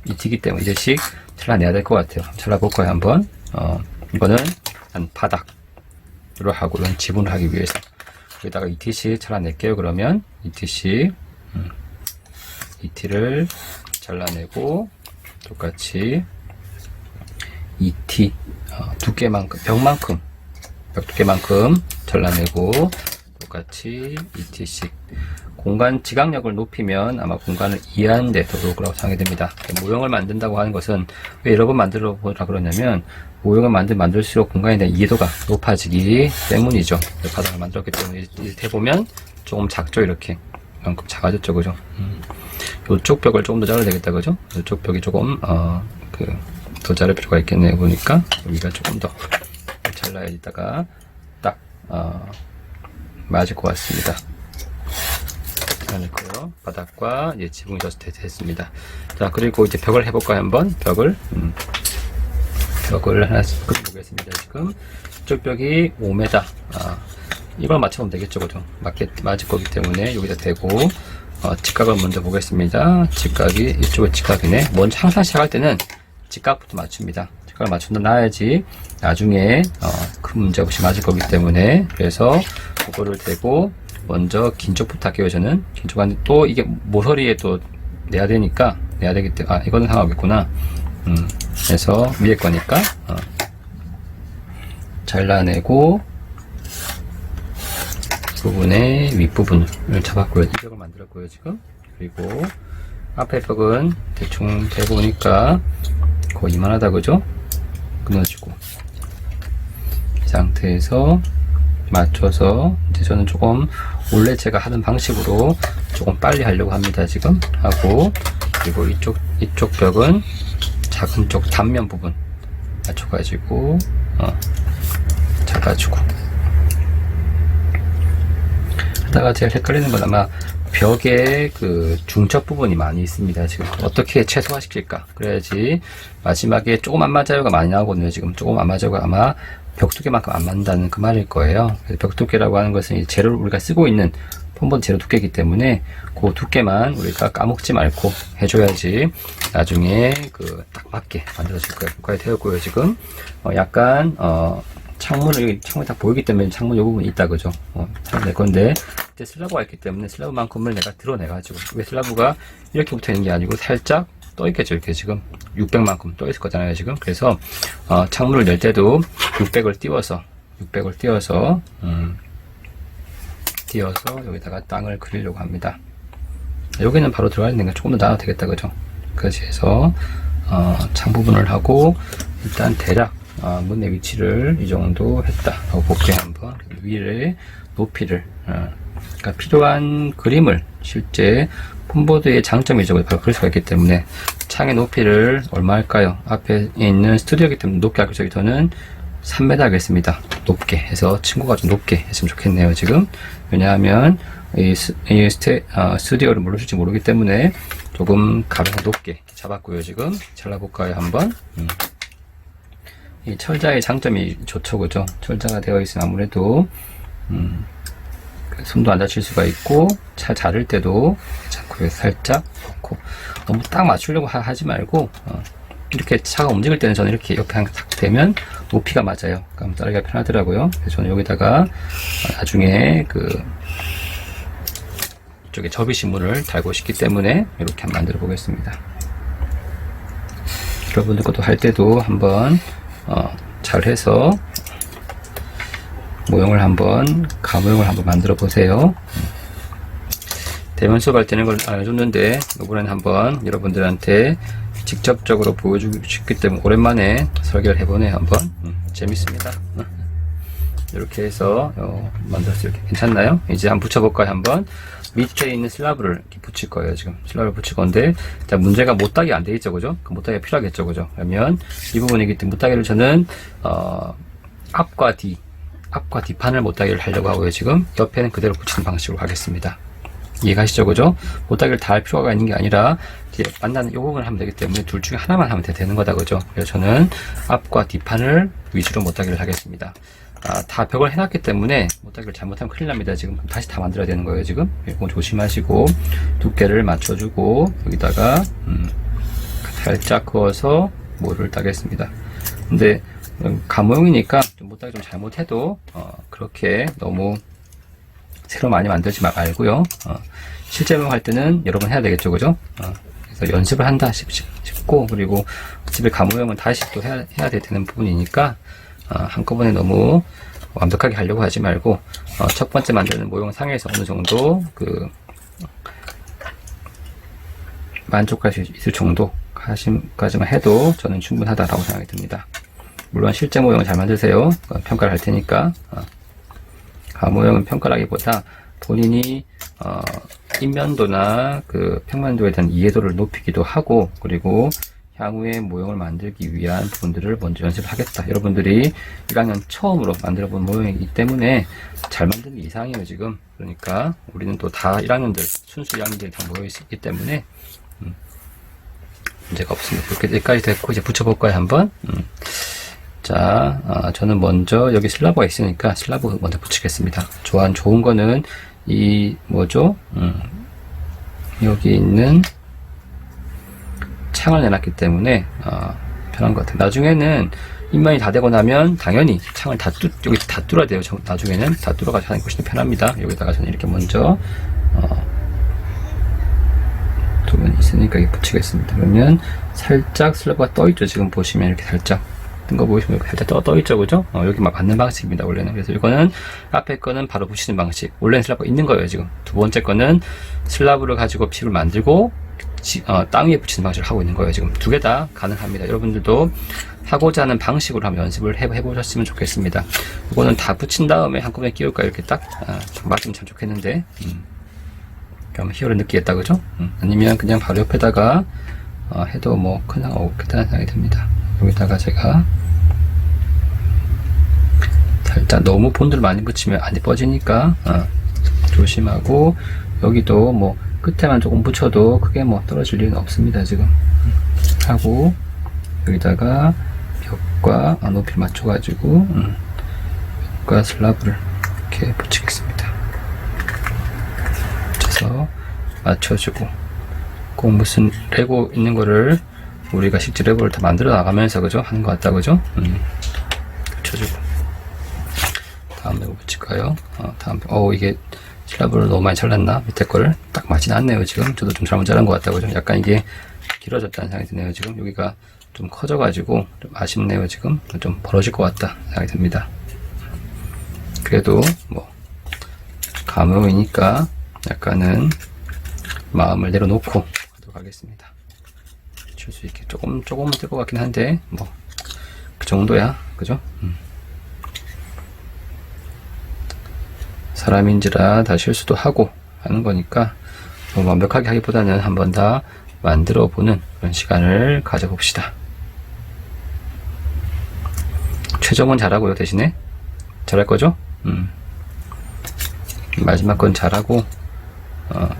2T이기 때문에 이제씩 잘라내야 될 것 같아요. 잘라볼까요, 한번? 이거는 한 바닥으로 하고, 이건 지붕을 하기 위해서 여기다가 2T씩 잘라낼게요. 그러면 2T씩 2T를 잘라내고, 똑같이 2T 두께만큼, 벽 두께만큼 잘라내고, 똑같이 2T씩 공간 지각력을 높이면 아마 공간을 이해하는 데 더 좋을 거라고 생각이 됩니다. 모형을 만든다고 하는 것은 왜 여러 번 만들어 보라 그러냐면, 모형을 만들수록 공간에 대한 이해도가 높아지기 때문이죠. 바닥을 만들었기 때문에 이렇게 해보면 조금 작죠, 이렇게. 이만큼 작아졌죠, 그죠? 이쪽 벽을 조금 더 잘라야 되겠다, 그죠? 이쪽 벽이 조금 더 자를 필요가 있겠네요. 보니까 여기가 조금 더 잘라야 이따가 딱 맞을 것 같습니다. 잘라냈고요. 바닥과 이제 지붕이 됐습니다. 자, 그리고 이제 벽을 해볼까요, 한번? 벽을 하나씩 그려보겠습니다. 지금 이쪽 벽이 5m. 이걸 맞춰보면 되겠죠, 그죠? 맞을 거기 때문에 여기다 대고, 직각을 먼저 보겠습니다. 직각이, 이쪽은 직각이네. 먼저 항상 시작할 때는 직각부터 맞춥니다. 직각을 맞춰 놔야지 나중에, 큰 문제 없이 맞을 거기 때문에. 그래서 그거를 대고, 먼저 긴 쪽부터 할게요, 저는. 긴 쪽 안에 또 이게 모서리에 또 내야 되기 때문에, 이거는 상관없겠구나. 그래서 위에 거니까, 잘라내고, 부분의 윗부분을 잡았고요. 이 벽을 만들었고요, 지금. 그리고 앞에 벽은 대충 대보니까 거의 이만하다, 그죠? 끊어지고, 이 상태에서 맞춰서, 이제 저는 조금 원래 제가 하는 방식으로 조금 빨리 하려고 합니다, 지금. 하고, 그리고 이쪽 벽은 작은 쪽 단면 부분 맞춰가지고 잡아주고. 하다가 제가 헷갈리는 건 아마 벽에 그 중첩 부분이 많이 있습니다. 지금 어떻게 최소화시킬까? 그래야지 마지막에 조금 안 맞아요가 많이 나오거든요. 지금 조금 안 맞아요가 아마 벽 두께만큼 안 맞는다는 그 말일 거예요. 벽 두께라고 하는 것은 이 재료를 우리가 쓰고 있는 폰본 재료 두께이기 때문에 그 두께만 우리가 까먹지 말고 해줘야지 나중에 그 딱 맞게 만들어질 거예요. 그거에 되었고요. 지금 약간 창문이 다 보이기 때문에 창문 요 부분이 있다, 그죠? 낼 건데, 이제 슬라브가 있기 때문에 슬라브만큼을 내가 드러내가지고, 왜 슬라브가 이렇게 붙어 있는 게 아니고 살짝 떠 있겠죠, 이렇게 지금 600만큼 떠 있을 거잖아요, 지금. 그래서 창문을 낼 때도 600을 띄워서 여기다가 땅을 그리려고 합니다. 여기는 바로 들어가 있는 게 조금 더 나아도 되겠다, 그죠? 그렇지 해서 창 부분을 하고, 일단 대략 문의 위치를 이 정도 했다 하고 볼게요. 한번 위에 높이를, 그러니까 필요한 그림을 실제 폰보드의 장점이죠. 바로 그릴 수가 있기 때문에. 창의 높이를 얼마 할까요? 앞에 있는 스튜디오이기 때문에 높게 하고, 저기서는 3m 하겠습니다. 높게 해서 친구가 좀 높게 했으면 좋겠네요, 지금. 왜냐하면 스튜디오를 모르실지 모르기 때문에 조금 가로가 높게 잡았고요. 지금 잘라볼까요 한번. 이 철자의 장점이 좋죠, 그죠? 철자가 되어 있으면 아무래도 손도 안 다칠 수가 있고, 잘 자를 때도 자꾸 살짝 놓고, 너무 딱 맞추려고 하지 말고, 이렇게 차가 움직일 때는 저는 이렇게 옆에 딱 대면 높이가 맞아요. 그럼 자르기가 편하더라고요. 그래서 저는 여기다가 나중에 이쪽에 접이식물을 달고 싶기 때문에 이렇게 한번 만들어 보겠습니다. 여러분들 것도 할 때도 한번 잘 해서 가모형을 한번 만들어 보세요. 대면 수업할 때는 걸 알려줬는데 이번에는 한번 여러분들한테 직접적으로 보여주고 싶기 때문에 오랜만에 설계를 해보네요. 한번 재밌습니다. 이렇게 해서 만들었어요. 이렇게 괜찮나요? 이제 한번 붙여볼까요? 한번 밑에 있는 슬라브를 이렇게 붙일 거예요. 지금 슬라브를 붙일 건데, 자, 문제가 못따기 안 돼 있죠, 그죠? 그 못따기가 필요하겠죠, 그죠? 그러면 이 부분이기 때문에 못따기를 저는 앞과 뒷판을 못따기를 하려고 하고요. 지금 옆에는 그대로 붙이는 방식으로 가겠습니다. 이해가시죠, 그죠? 못따기를 다 할 필요가 있는 게 아니라 이제 만나는 이 부분을 하면 되기 때문에 둘 중에 하나만 하면 되는 거다, 그죠? 그래서 저는 앞과 뒷판을 위주로 못따기를 하겠습니다. 다 벽을 해놨기 때문에 못따기를 잘못하면 큰일 납니다. 지금 다시 다 만들어야 되는 거예요. 지금 이거 조심하시고 두께를 맞춰주고 여기다가 살짝 그어서 모를 따겠습니다. 근데 가모형이니까 좀 못따기 좀 잘못해도 그렇게 너무 새로 많이 만들지 말고요. 실제로 할 때는 여러 번 해야 되겠죠, 그죠? 그래서 연습을 한다 싶고, 그리고 집에 가모형은 다시 또 해야 되는 부분이니까 한꺼번에 너무 완벽하게 하려고 하지 말고 첫 번째 만드는 모형 상에서 어느 정도 만족할 수 있을 정도까지만 해도 저는 충분하다라고 생각이 듭니다. 물론 실제 모형을 잘 만드세요. 평가를 할 테니까. 가모형은 평가라기보다 본인이 인면도나 평면도에 대한 이해도를 높이기도 하고, 그리고 향후에 모형을 만들기 위한 부분들을 먼저 연습을 하겠다. 여러분들이 1학년 처음으로 만들어 본 모형이기 때문에 잘 만드는 이상이에요, 지금. 그러니까 우리는 또 다 1학년들, 순수 1학년들이 다 모여 있기 때문에 문제가 없습니다. 이렇게 여기까지 됐고, 이제 붙여볼까요, 한번? 자, 저는 먼저 여기 슬라브가 있으니까 슬라브 먼저 붙이겠습니다. 좋은 거는 여기 있는 창을 내놨기 때문에 편한 것 같아요. 나중에는 인면이 다 되고 나면 당연히 창을 여기 다 뚫어야 돼요. 나중에는 다 뚫어가지고 하는 것이 편합니다. 여기다가 저는 이렇게 먼저 두 번 있으니까 이렇게 붙이겠습니다. 그러면 살짝 슬라브가 떠있죠. 지금 보시면 이렇게 살짝 뜬 거 보시면 이렇게 살짝 떠있죠, 그죠? 여기 막 맞는 방식입니다, 원래는. 그래서 이거는 앞에 거는 바로 붙이는 방식. 원래는 슬라브가 있는 거예요, 지금. 두 번째 거는 슬라브를 가지고 칩을 만들고 땅 위에 붙이는 방식을 하고 있는 거예요. 지금 두 개 다 가능합니다. 여러분들도 하고자 하는 방식으로 한번 연습을 해보셨으면 좋겠습니다. 이거는 다 붙인 다음에 한꺼번에 끼울까 이렇게 딱 맞으면 참 좋겠는데 그럼 희열을 느끼겠다, 그죠? 아니면 그냥 바로 옆에다가 해도 뭐 큰 상관 없겠다는 생각이 듭니다. 여기다가 제가 살짝 너무 본드를 많이 붙이면 안 예뻐지니까 조심하고, 여기도 뭐 끝에만 조금 붙여도 크게 뭐 떨어질 일은 없습니다. 지금 하고 여기다가 벽과 높이를 맞춰가지고 벽과 슬라브를 이렇게 붙이겠습니다. 붙여서 맞춰주고, 꼭 무슨 레고 있는 거를 우리가 실제 레고를 다 만들어 나가면서 그죠? 하는 것 같다, 그죠? 붙여주고, 다음 레고 붙일까요? 이게 슬라브를 너무 많이 잘랐나? 밑에 거를 딱 맞진 않네요, 지금. 저도 좀 잘못 자른 것 같다고. 좀 약간 이게 길어졌다는 생각이 드네요, 지금. 여기가 좀 커져가지고 좀 아쉽네요, 지금. 좀 벌어질 것 같다 생각이 듭니다. 그래도 뭐 가모이니까 약간은 마음을 내려놓고 하도록 하겠습니다. 줄 수 있게 조금 뜰 것 같긴 한데 뭐 그 정도야, 그죠? 사람인지라 다 실수도 하고 하는 거니까 너무 완벽하게 하기보다는 한 번 다 만들어 보는 그런 시간을 가져봅시다. 최종은 잘하고요. 대신에 잘할 거죠? 마지막 건 잘하고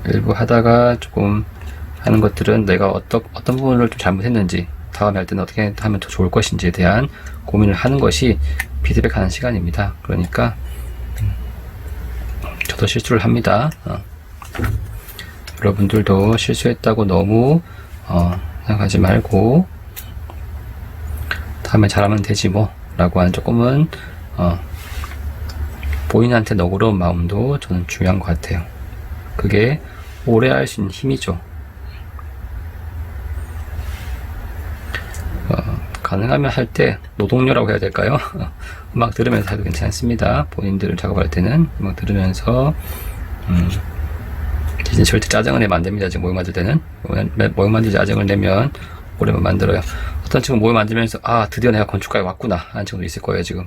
일부 하다가 조금 하는 것들은 내가 어떤 부분을 좀 잘못했는지, 다음에 할 때는 어떻게 하면 더 좋을 것인지에 대한 고민을 하는 것이 피드백하는 시간입니다. 그러니까 저도 실수를 합니다. 여러분들도 실수했다고 너무 생각하지 말고 다음에 잘하면 되지 뭐 라고 하는 조금은 본인한테 너그러운 마음도 저는 중요한 것 같아요. 그게 오래 할 수 있는 힘이죠. 가능하면 할 때 노동요라고 해야 될까요? 음악 들으면서 해도 괜찮습니다. 본인들 작업할 때는 음악 들으면서 대신 절대 짜증을 내면 안 됩니다. 지금 모형 만들 때는 모형 만들 짜증을 내면 오래만 만들어요. 어떤 친구 모형 만들면서 드디어 내가 건축가에 왔구나 하는 친구도 있을 거예요. 지금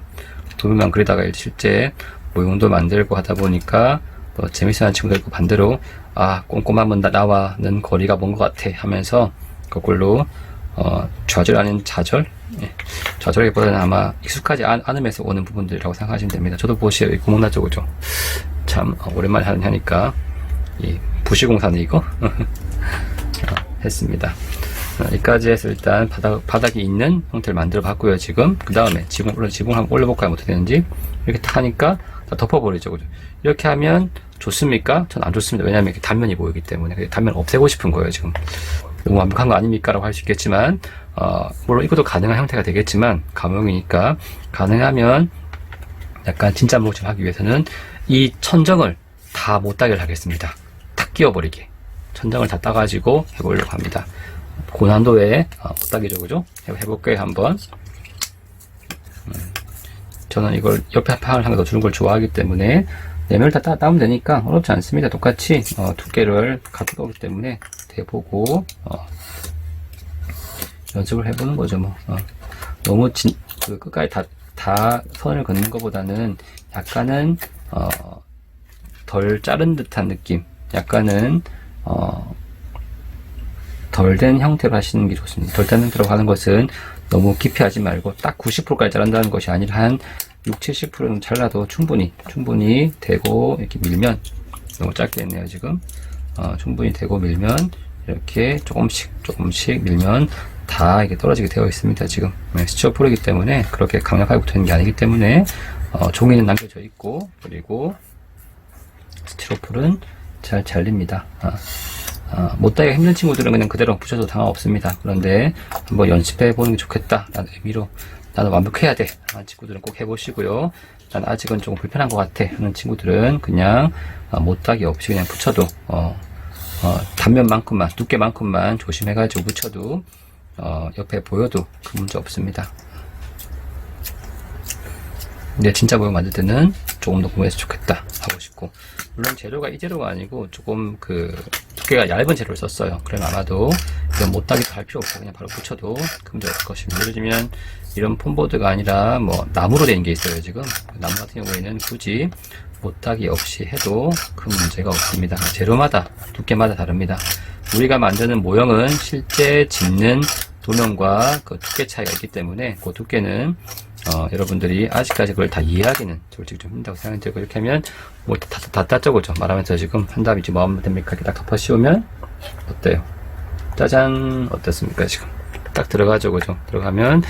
도면만 그리다가 실제 모형도 만들고 하다 보니까 또 재밌어하는 친구도 있고, 반대로 꼼꼼하면 나와는 거리가 먼 것 같아 하면서 거꾸로 좌절 아닌 좌절? 좌절하기보다는 아마 익숙하지 않으면서 오는 부분들이라고 생각하시면 됩니다. 저도 보시에요. 구멍났죠, 그죠? 참 오랜만에 하니까 이 부시공사는 이거 했습니다. 여기까지 해서 일단 바닥이 있는 형태를 만들어 봤고요. 지금 그 다음에 지붕 한번 올려볼까요? 어떻게 되는지. 이렇게 딱 하니까 다 덮어버리죠, 그죠? 이렇게 하면 좋습니까? 전 안 좋습니다. 왜냐하면 이렇게 단면이 보이기 때문에. 단면 없애고 싶은 거예요, 지금. 너무 완벽한 거 아닙니까? 라고 할 수 있겠지만, 물론 이것도 가능한 형태가 되겠지만, 감형이니까, 가능하면 약간 진짜 목적 하기 위해서는 이 천정을 다 못따기를 하겠습니다. 탁 끼워버리게. 천정을 다 따가지고 해보려고 합니다. 고난도의 못따기죠, 그죠? 해볼게요, 한번. 저는 이걸 옆에 판을 한 개 더 주는 걸 좋아하기 때문에, 4면을 다 따면 되니까 어렵지 않습니다. 똑같이 두께를 갖고 오기 때문에 대보고 연습을 해보는 거죠. 뭐 너무 끝까지 다 선을 긋는 것보다는 약간은 덜 자른 듯한 느낌, 약간은 덜 된 형태로 하시는 게 좋습니다. 덜 된 형태로 하는 것은 너무 깊이 하지 말고 딱 90%까지 자른다는 것이 아니라 한 60~70%는 잘라도 충분히 되고, 이렇게 밀면, 너무 짧게 했네요, 지금. 충분히 되고 밀면, 이렇게 조금씩 밀면 다 이게 떨어지게 되어 있습니다, 지금. 스티로폴이기 때문에, 그렇게 강력하게 붙어 있는 게 아니기 때문에, 종이는 남겨져 있고, 그리고 스티로폴은 잘 잘립니다. 못따기가 힘든 친구들은 그냥 그대로 붙여도 상관없습니다. 그런데 한번 연습해 보는 게 좋겠다 라는 의미로, 나는 완벽해야 돼 하는 친구들은 꼭 해보시고요. 난 아직은 조금 불편한 것 같아 하는 친구들은 그냥 못따기 없이 그냥 붙여도 단면만큼만, 두께만큼만 조심해가지고 붙여도 옆에 보여도 그 문제 없습니다. 근데 진짜 모형 만들 때는 조금 더 공부해서 좋겠다 하고 싶고, 물론 재료가 이 재료가 아니고 조금 두께가 얇은 재료를 썼어요. 그럼 아마도 이런 못따기도 할 필요 없고 그냥 바로 붙여도 큰 문제 없을 것입니다. 예를 들면 이런 폼보드가 아니라 나무로 된 게 있어요. 지금 나무 같은 경우에는 굳이 못따기 없이 해도 큰 문제가 없습니다. 재료마다, 두께마다 다릅니다. 우리가 만드는 모형은 실제 짓는 도면과 그 두께 차이가 있기 때문에 그 두께는 여러분들이 아직까지 그걸 다 이해하기는 솔직히 좀 힘들다고 생각이 들고, 이렇게 하면 다 땄죠, 그죠? 말하면서 지금 한 다음에 이제 뭐 하면 됩니까? 이렇게 딱 덮어 씌우면 어때요? 짜잔! 어떻습니까, 지금? 딱 들어가죠, 그죠? 들어가면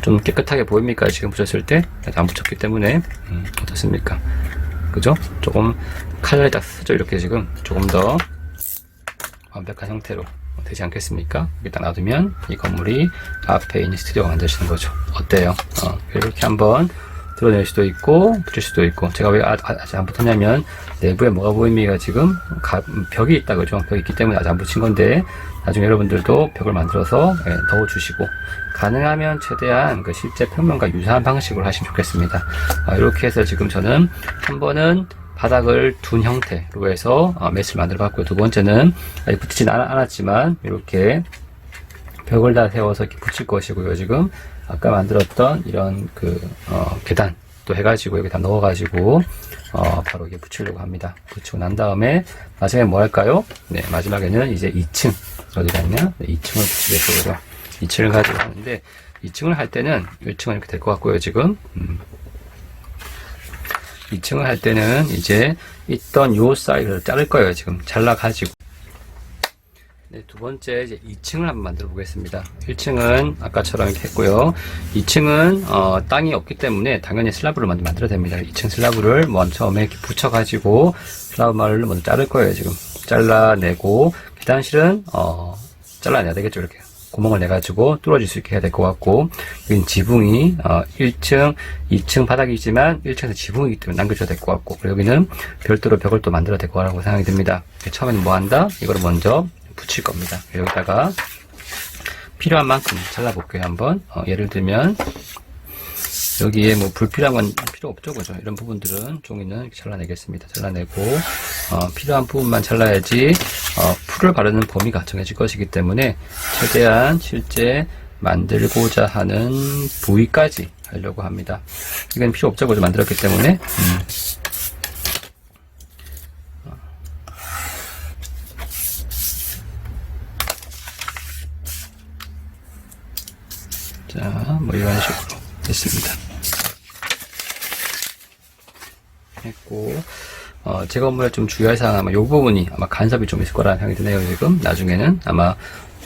좀 깨끗하게 보입니까? 지금 붙였을 때? 안 붙였기 때문에. 어떻습니까? 그죠? 조금 칼날이 딱 서져 이렇게 지금 조금 더 완벽한 형태로 되지 않겠습니까? 일단 놔두면 이 건물이 앞에 있는 스튜디오가 만드시는 거죠. 어때요? 이렇게 한번 드러낼 수도 있고 붙일 수도 있고, 제가 왜 아직 안 붙었냐면 내부에 뭐가 보입니까? 지금 벽이 있다, 그죠? 벽이 있기 때문에 아직 안 붙인 건데, 나중에 여러분들도 벽을 만들어서 넣어주시고, 가능하면 최대한 그 실제 평면과 유사한 방식으로 하시면 좋겠습니다. 이렇게 해서 지금 저는 한 번은 바닥을 둔 형태로 해서 매스를 만들어 봤고요. 두 번째는 아직 붙이진 않았지만 이렇게 벽을 다 세워서 이렇게 붙일 것이고요. 지금 아까 만들었던 이런 계단 또 해가지고 여기다 넣어가지고 바로 이게 붙이려고 합니다. 붙이고 난 다음에 마지막에 뭐 할까요? 네, 마지막에는 이제 2층 어디가 있냐? 2층을 붙이겠어요. 2층을 가지고 하는데, 2층을 할 때는 1층은 이렇게 될 것 같고요. 지금 2층을 할 때는 이제 있던 요 사이즈를 자를 거예요. 지금 잘라가지고. 네, 두 번째 이제 2층을 한번 만들어 보겠습니다. 1층은 아까처럼 이렇게 했고요. 2층은 땅이 없기 때문에 당연히 슬라브를 먼저 만들어야 됩니다. 2층 슬라브를 먼저 처음에 이렇게 붙여가지고 슬라브를 먼저 자를 거예요. 지금 잘라내고 계단실은 잘라내야 되겠죠. 이렇게 구멍을 내가지고 뚫어질 수 있게 해야 될 것 같고, 여기는 지붕이 1층, 2층 바닥이지만 1층에서 지붕이기 때문에 남겨줘야 될 것 같고, 그리고 여기는 별도로 벽을 또 만들어야 될 거라고 생각이 듭니다. 처음에는 뭐 한다? 이거를 먼저 붙일 겁니다. 여기다가 필요한 만큼 잘라볼게요. 한번 예를 들면 여기에 뭐 불필요한 건 필요 없죠, 그죠? 이런 부분들은 종이는 이렇게 잘라내겠습니다. 잘라내고 필요한 부분만 잘라야지 풀을 바르는 범위가 정해질 것이기 때문에 최대한 실제 만들고자 하는 부위까지 하려고 합니다. 이건 필요 없죠, 그죠? 만들었기 때문에. 자, 뭐 이런 식으로 됐습니다. 했고, 제가 오늘 좀 주의할 사항은 아마 이 부분이 아마 간섭이 좀 있을 거라는 생각이 드네요. 지금 나중에는 아마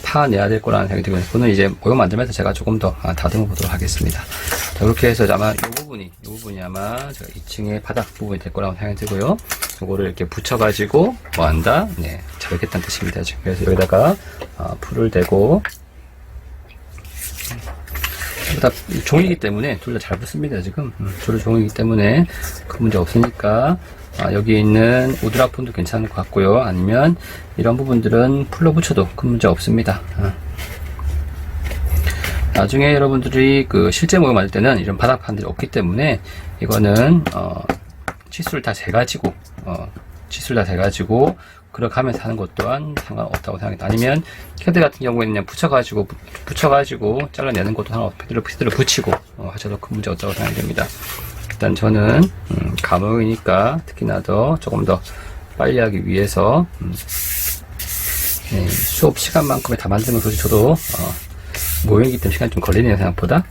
파내야 될 거라는 생각이 들거든요. 그거는 이제 모형 만들면서 제가 조금 더 다듬어 보도록 하겠습니다. 자, 그렇게 해서 아마 이 부분이 아마 제가 2층의 바닥 부분이 될 거라고 생각이 들고요. 이거를 이렇게 붙여가지고 뭐 한다? 네, 자르겠다는 뜻입니다. 지금. 그래서 여기다가 풀을 대고. 다 종이기 때문에 둘 다 잘 붙습니다. 지금 둘 다 종이기 때문에 큰 문제 없으니까 여기 있는 우드락폰도 괜찮을 것 같고요. 아니면 이런 부분들은 풀로 붙여도 큰 문제 없습니다. 나중에 여러분들이 그 실제 모형 만들 때는 이런 바닥판들이 없기 때문에 이거는 치수를 다 재가지고 그렇게 하면서 하는 것 또한 상관없다고 생각합니다. 아니면 캐드 같은 경우에는 그냥 붙여가지고 잘라내는 것도 상관없고 패드를 붙이고 하셔도 큰 문제 없다고 생각이 됩니다. 일단 저는 감옥이니까 특히나 조금 더 빨리 하기 위해서 수업 시간만큼에 다 만들면 솔직히 저도 모형이기 때문에 시간이 좀 걸리네요. 생각보다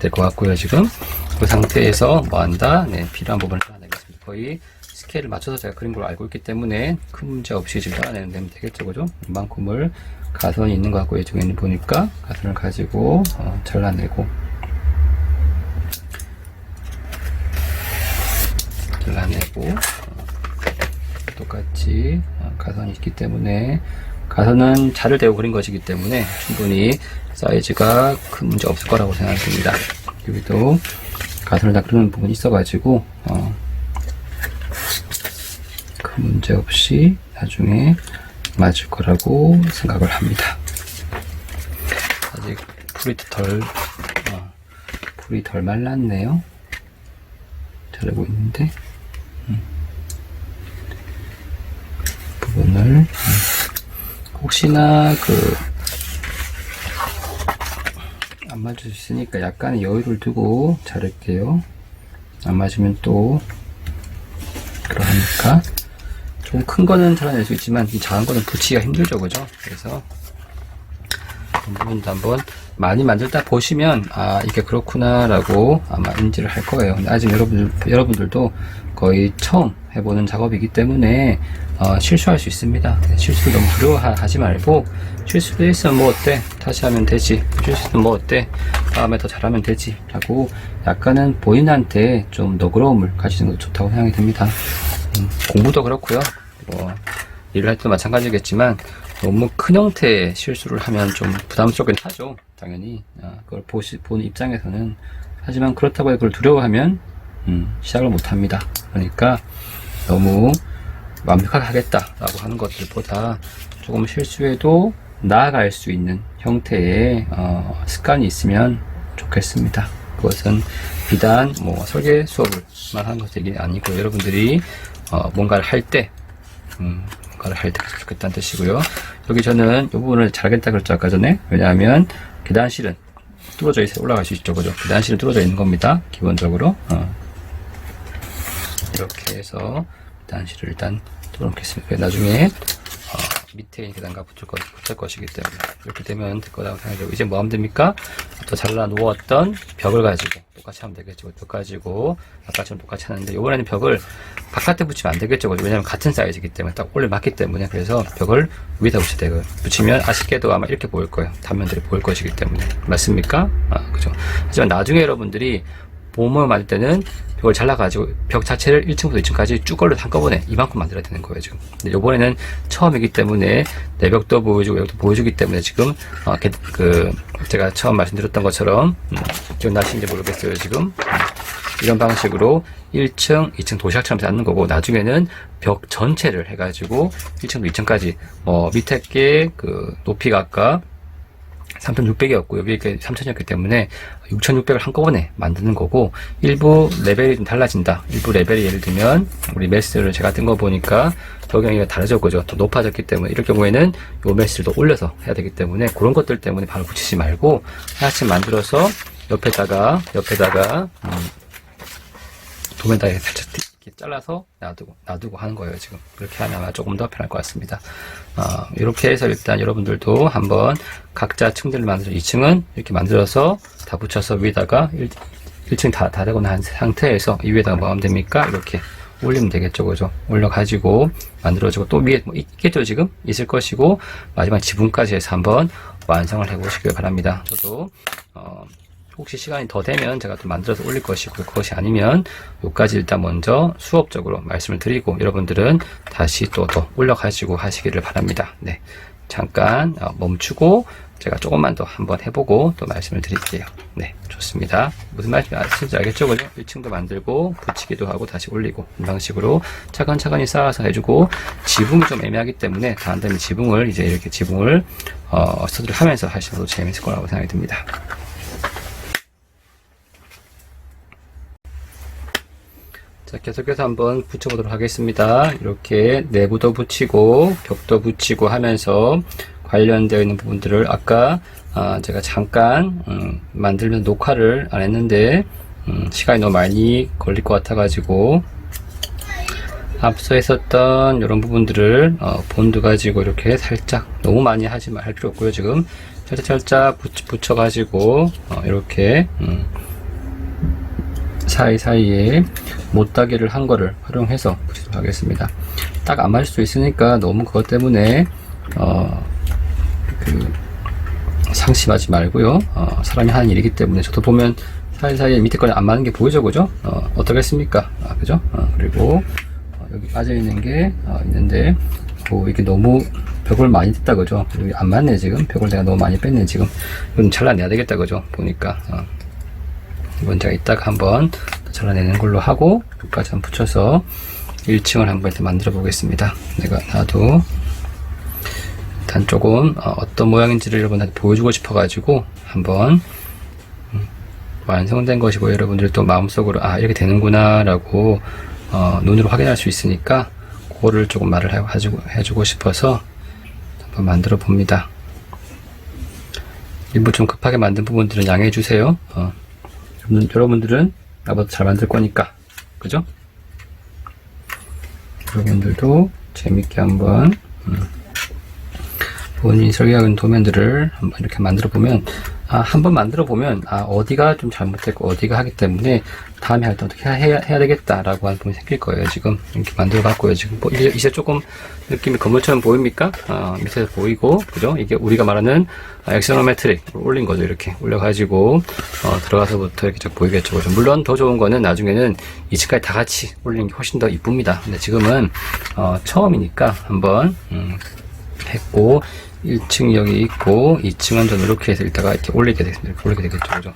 될 것 같고요. 지금 그 상태에서 뭐 한다? 네, 필요한 부분을 잘라내겠습니다. 거의 스케일을 맞춰서 제가 그린 걸 알고 있기 때문에 큰 문제 없이 지금 잘라내면 되면 되겠죠, 그죠? 이만큼을 가선이 있는 것 같고, 이쪽에는 보니까 가선을 가지고 잘라내고 똑같이 가선이 있기 때문에 가선은 자를 대고 그린 것이기 때문에 충분히 사이즈가 큰 문제 없을 거라고 생각합니다. 여기도 가선을 다 그리는 부분이 있어가지고 큰 문제 없이 나중에 맞을 거라고 생각을 합니다. 아직 풀이 덜 말랐네요. 자르고 있는데 부분을 혹시나 안 맞을 수 있으니까 약간의 여유를 두고 자를게요. 안 맞으면 또 그러니까 좀 큰 거는 잘라낼 수 있지만 이 작은 거는 붙이기가 힘들죠, 그죠? 그래서 이 부분도 한번 많이 만들다 보시면 이게 그렇구나 라고 아마 인지를 할 거예요. 근데 아직 여러분들도 거의 처음 해보는 작업이기 때문에 실수할 수 있습니다. 실수를 너무 두려워하지 말고 실수도 했으면 뭐 어때? 다시 하면 되지. 실수도 뭐 어때? 다음에 더 잘하면 되지 라고 약간은 본인한테 좀 너그러움을 가지는 것도 좋다고 생각이 듭니다. 공부도 그렇고요. 뭐 일을 할 때도 마찬가지겠지만 너무 큰 형태의 실수를 하면 좀 부담스럽긴 하죠. 당연히 그걸 보는 입장에서는. 하지만 그렇다고 그걸 두려워하면 시작을 못합니다. 그러니까 너무 완벽하게 하겠다라고 하는 것들보다 조금 실수해도 나아갈 수 있는 형태의 습관이 있으면 좋겠습니다. 그것은 비단 뭐 설계 수업을만 하는 것이 아니고 여러분들이 뭔가를 할 때 좋겠다는 뜻이고요. 여기 저는 이 부분을 잘하겠다 그랬죠, 아까 전에. 왜냐하면 계단실은 뚫어져 있어요. 올라갈 수 있죠, 그죠? 계단실은 뚫어져 있는 겁니다, 기본적으로. 이렇게 해서 계단실을 일단 뚫어놓겠습니다. 나중에 밑에 계단과 붙을 것이기 때문에 이렇게 되면 될 거라고 생각해요. 이제 뭐 하면 됩니까? 또 잘라 놓았던 벽을 가지고 똑같이 하면 되겠죠. 벽 가지고 아까처럼 똑같이 하는데 이번에는 벽을 바깥에 붙이면 안 되겠죠. 왜냐면 같은 사이즈이기 때문에 딱 올려 맞기 때문에 그래서 벽을 위에다 붙여야 돼요. 붙이면 아쉽게도 아마 이렇게 보일 거예요. 단면들이 보일 것이기 때문에 맞습니까? 그죠. 하지만 나중에 여러분들이 봄을 만들 때는 벽을 잘라가지고 벽 자체를 1층부터 2층까지 쭉 걸려 한꺼번에 이만큼 만들어야 되는 거예요 지금. 근데 요번에는 처음이기 때문에 내벽도 보여주고 외벽도 보여주기 때문에 지금 제가 처음 말씀드렸던 것처럼 기억나시는지 모르겠어요 지금. 이런 방식으로 1층, 2층 도시락처럼 쌓는 거고 나중에는 벽 전체를 해가지고 1층부터 2층까지 밑에 게 높이가 아까 3,600이었고 여기 3,000이었기 때문에 6,600을 한꺼번에 만드는 거고 일부 레벨이 좀 달라진다. 일부 레벨이 예를 들면 우리 메스를 제가 뜬 거 보니까 적용이 다르죠. 더 높아졌기 때문에 이럴 경우에는 요 메스를 더 올려서 해야 되기 때문에 그런 것들 때문에 바로 붙이지 말고 하나씩 만들어서 옆에다가 도면에다가 살짝 이렇게 잘라서 놔두고 하는 거예요 지금. 그렇게 하면 아마 조금 더 편할 것 같습니다. 이렇게 해서 일단 여러분들도 한번 각자 층들을 만들어서 2층은 이렇게 만들어서 다 붙여서 위에다가 1층 다 되고 난 상태에서 이 위에다가 뭐 하면 됩니까? 이렇게 올리면 되겠죠, 그죠? 올려가지고 만들어지고 또 위에 뭐 있겠죠, 지금? 있을 것이고 마지막 지붕까지 해서 한번 완성을 해보시길 바랍니다. 저도 혹시 시간이 더 되면 제가 또 만들어서 올릴 것이고 그것이 아니면 여기까지 일단 먼저 수업적으로 말씀을 드리고 여러분들은 다시 또 더 올려가지고 하시기를 바랍니다. 네, 잠깐 멈추고 제가 조금만 더 한번 해보고 또 말씀을 드릴게요. 네, 좋습니다. 무슨 말씀인지 알겠죠? 그죠? 1층도 만들고 붙이기도 하고 다시 올리고 이런 방식으로 차근차근히 쌓아서 해주고 지붕이 좀 애매하기 때문에 다음 다음에 지붕을 스터디를 하면서 하시는 것도 재밌을 거라고 생각이 듭니다. 자, 계속해서 한번 붙여보도록 하겠습니다. 이렇게 내부도 붙이고 벽도 붙이고 하면서 관련되어 있는 부분들을 아까 제가 잠깐 만들면서 녹화를 안 했는데 시간이 너무 많이 걸릴 것 같아 가지고 앞서 했었던 이런 부분들을 본드 가지고 이렇게 살짝 너무 많이 할 필요 없고요. 지금 살짝 붙여 가지고 이렇게 사이사이에 못따기를 한 거를 활용해서 붙이도록 하겠습니다. 딱 안 맞을 수 있으니까 너무 그것 때문에 상심하지 말고요. 사람이 하는 일이기 때문에 저도 보면 사이사이에 밑에 거는 안 맞는 게 보이죠, 그죠? 어떻겠습니까? 그죠? 그리고 여기 빠져 있는 게 있는데 이게 너무 벽을 많이 뗐다, 그죠? 여기 안 맞네 지금. 벽을 내가 너무 많이 뺐네 지금. 이건 잘라내야 되겠다, 그죠? 보니까 이건 제가 이따가 한번 잘라내는 걸로 하고 여기까지 한번 붙여서 1층을 한번 일단 만들어 보겠습니다. 나도 일단 조금 어떤 모양인지를 여러분한테 보여주고 싶어 가지고 한번 완성된 것이고 여러분들이 또 마음속으로 이렇게 되는구나 라고 눈으로 확인할 수 있으니까 그거를 조금 말을 해주고 싶어서 한번 만들어 봅니다. 일부 좀 급하게 만든 부분들은 양해해 주세요. 여러분들은 나보다 잘 만들 거니까, 그죠? 여러분들도 재밌게 한번 본인이 설계한 도면들을 한번 이렇게 만들어 보면 한번 만들어 보면 어디가 좀 잘못됐고 어디가 하기 때문에 다음에 할 때 어떻게 해야 되겠다라고 하는 부분이 생길 거예요. 지금 이렇게 만들어 봤고요. 지금 이제 조금 느낌이 건물처럼 보입니까? 밑에서 보이고, 그죠? 이게 우리가 말하는 엑셀로메트릭 올린 거죠. 이렇게 올려가지고 들어가서부터 이렇게 쭉 보이겠죠. 그죠? 물론 더 좋은 거는 나중에는 2층까지 다 같이 올리는 게 훨씬 더 이쁩니다. 근데 지금은 처음이니까 한번 했고 1층 여기 있고 2층은 좀 이렇게 해서 이따가 이렇게 올리게 되겠죠. 그죠?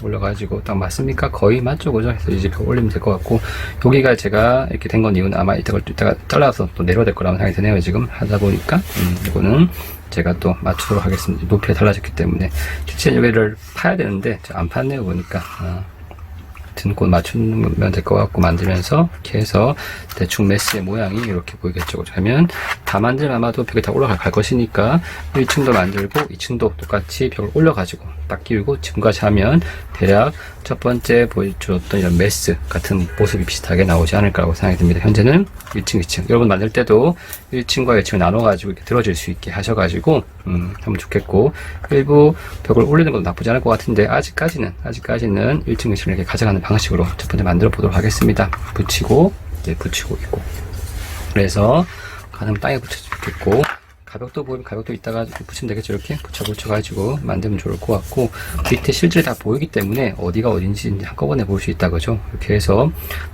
올려가지고 딱 맞습니까? 거의 맞죠, 그죠? 그래서 이제 올리면 될 것 같고 여기가 제가 이렇게 된 건 이유는 아마 이따가 잘라서 또 내려야 될 거라고 생각이 드네요. 지금 하다 보니까 이거는 제가 또 맞추도록 하겠습니다. 높이가 달라졌기 때문에 실제 여기를 파야 되는데 안 팠네요 보니까. 등골 맞추면 될 것 같고 만들면서 이렇게 해서 대충 메스의 모양이 이렇게 보이겠죠. 그러면 다 만들면 아마도 벽이 다 올라갈 것이니까 1층도 만들고 2층도 똑같이 벽을 올려가지고 딱 끼우고 지금까지 하면 대략 첫 번째 보여줬던 이런 메스 같은 모습이 비슷하게 나오지 않을까라고 생각이 듭니다. 현재는 1층, 2층. 여러분 만들 때도 1층과 2층을 나눠가지고 이렇게 들어줄 수 있게 하셔가지고 하면 좋겠고, 일부 벽을 올리는 것도 나쁘지 않을 것 같은데 아직까지는 1층, 2층을 이렇게 가져가는 방식으로 첫 번째 만들어 보도록 하겠습니다. 붙이고 있고. 그래서 가능하면 땅에 붙여주겠고, 가벽도 보이면 가벽도 이따가 붙이면 되겠죠. 이렇게 붙여가지고 만들면 좋을 것 같고, 밑에 실질이 다 보이기 때문에 어디가 어딘지 한꺼번에 볼 수 있다 그죠. 이렇게 해서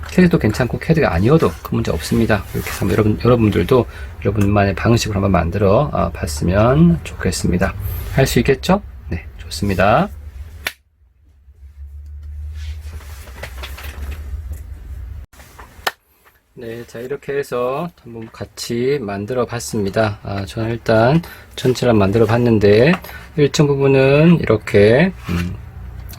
캐드도 괜찮고 캐드가 아니어도 큰 문제 없습니다. 이렇게 해서 여러분들도 여러분만의 방식으로 한번 만들어 봤으면 좋겠습니다. 할 수 있겠죠? 네, 좋습니다. 네, 자, 이렇게 해서 한번 같이 만들어 봤습니다. 저는 일단 전체를 만들어 봤는데, 1층 부분은 이렇게,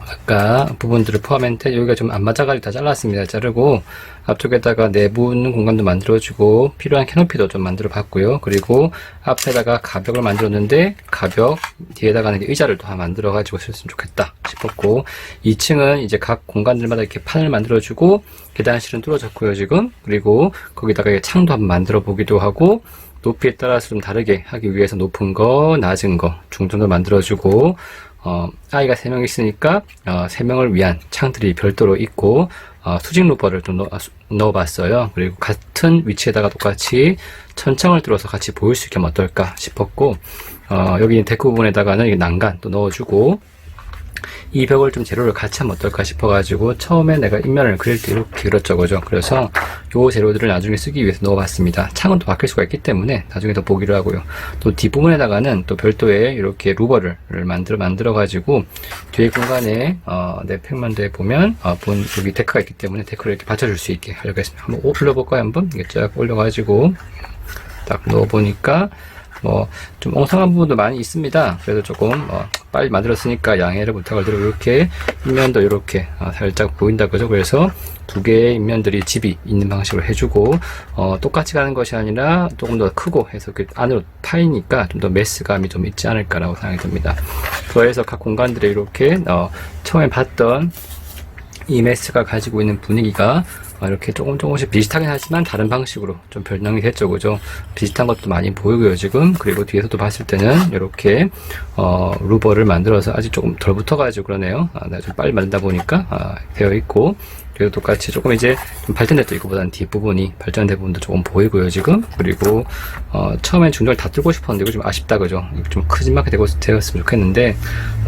아까 부분들을 포함했는데, 여기가 좀 안 맞아가지고 다 잘랐습니다. 자르고, 앞쪽에다가 내부 있는 공간도 만들어주고, 필요한 캐노피도 좀 만들어 봤고요. 그리고 앞에다가 가벽을 만들었는데, 가벽 뒤에다가는 의자를 또 하나 만들어가지고 썼으면 좋겠다 싶었고, 2층은 이제 각 공간들마다 이렇게 판을 만들어주고, 계단실은 뚫어졌고요, 지금. 그리고 거기다가 창도 한번 만들어 보기도 하고, 높이에 따라서 좀 다르게 하기 위해서 높은 거, 낮은 거, 중정도 만들어주고, 아이가 3명 있으니까, 3명을 위한 창들이 별도로 있고, 수직 루버를 좀 넣어봤어요. 그리고 같은 위치에다가 똑같이 천창을 뚫어서 같이 보일 수 있게 하면 어떨까 싶었고, 여기 데크 부분에다가는 난간 또 넣어주고, 이 벽을 좀 재료를 같이 하면 어떨까 싶어가지고 처음에 내가 인면을 그릴 때 이렇게 그렸죠, 그죠? 그래서 요 재료들을 나중에 쓰기 위해서 넣어봤습니다. 창은 또 바뀔 수가 있기 때문에 나중에 더 보기로 하고요. 또 뒷부분에다가는 또 별도의 이렇게 루버를 만들어가지고 뒤에 공간에 내 평면도에 보면 여기 데크가 있기 때문에 데크를 이렇게 받쳐줄 수 있게 하려고 했습니다. 한번 올려볼까요? 한번 이게 쫙 올려가지고 딱 넣어보니까 좀 엉성한 부분도 많이 있습니다. 그래서 조금 빨리 만들었으니까 양해를 부탁을 드리고, 이렇게 인면도 이렇게 살짝 보인다 그죠. 그래서 두 개의 인면들이 집이 있는 방식으로 해주고, 똑같이 가는 것이 아니라 조금 더 크고 해서 그 안으로 파이니까 좀 더 메스감이 좀 있지 않을까라고 생각이 듭니다. 그래서 각 공간들에 이렇게 처음에 봤던 이 메스가 가지고 있는 분위기가 이렇게 조금씩 비슷하긴 하지만 다른 방식으로 좀 변형이 됐죠, 그죠? 비슷한 것도 많이 보이고요, 지금. 그리고 뒤에서도 봤을 때는 이렇게 루버를 만들어서 아직 조금 덜 붙어가지고 그러네요. 내가 좀 빨리 만들다 보니까 되어 있고, 그리고 똑같이 조금 이제 좀 발전됐죠. 이거보다는 뒷부분이 발전된 부분도 조금 보이고요, 지금. 그리고 처음엔 중정을 다 뚫고 싶었는데 이거 좀 아쉽다, 그죠? 좀 크지막하게 되었으면 좋겠는데,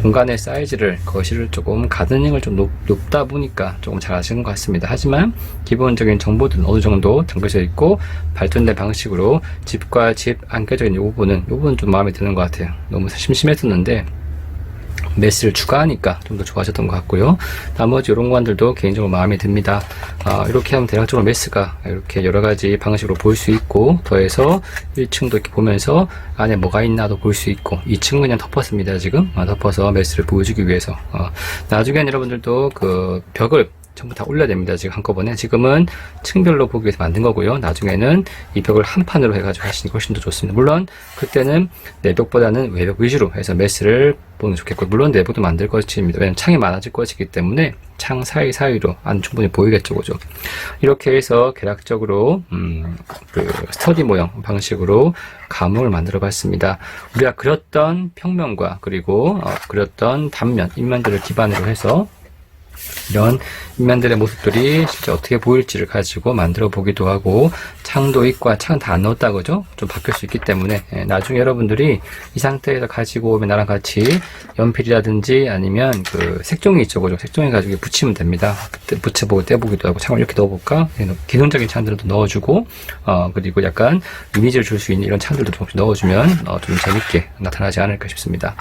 공간의 사이즈를, 거실을 조금 가드닝을 좀 높다 보니까 조금 잘 하시는 것 같습니다. 하지만 기본적인 정보들은 어느 정도 담겨져 있고, 발전된 방식으로 집과 집 안 껴져 있는 이 부분은 좀 마음에 드는 것 같아요. 너무 심심했었는데 메스를 추가하니까 좀 더 좋아졌던 것 같고요. 나머지 이런 공간들도 개인적으로 마음에 듭니다. 이렇게 하면 대략적으로 메스가 이렇게 여러 가지 방식으로 볼 수 있고, 더해서 1층도 이렇게 보면서 안에 뭐가 있나도 볼 수 있고, 2층은 그냥 덮었습니다. 지금 덮어서 메스를 보여주기 위해서. 나중엔 여러분들도 그 벽을 전부 다 올려야 됩니다. 지금 한꺼번에. 지금은 층별로 보기 위해서 만든 거고요. 나중에는 이 벽을 한 판으로 해가지고 하시는 게 훨씬 더 좋습니다. 물론 그때는 내벽보다는 외벽 위주로 해서 메스를 보는 게 좋겠고, 물론 내부도 만들 것입니다. 왜냐면 창이 많아질 것이기 때문에 창 사이사이로 안 충분히 보이겠죠, 그죠? 이렇게 해서 계략적으로 그 스터디 모형 방식으로 감옥을 만들어 봤습니다. 우리가 그렸던 평면과 그리고 그렸던 단면, 인면들을 기반으로 해서 이런 인면들의 모습들이 실제 어떻게 보일지를 가지고 만들어 보기도 하고, 창도 있고 창 다 안 넣었다 그죠? 좀 바뀔 수 있기 때문에 나중에 여러분들이 이 상태에서 가지고 오면 나랑 같이 연필이라든지 아니면 그 색종이 있죠, 그죠? 색종이 가지고 붙이면 됩니다. 그때 붙여보고 떼보기도 하고, 창을 이렇게 넣어볼까? 기능적인 창들도 넣어주고, 그리고 약간 이미지를 줄 수 있는 이런 창들도 조금씩 넣어주면 좀 재밌게 나타나지 않을까 싶습니다.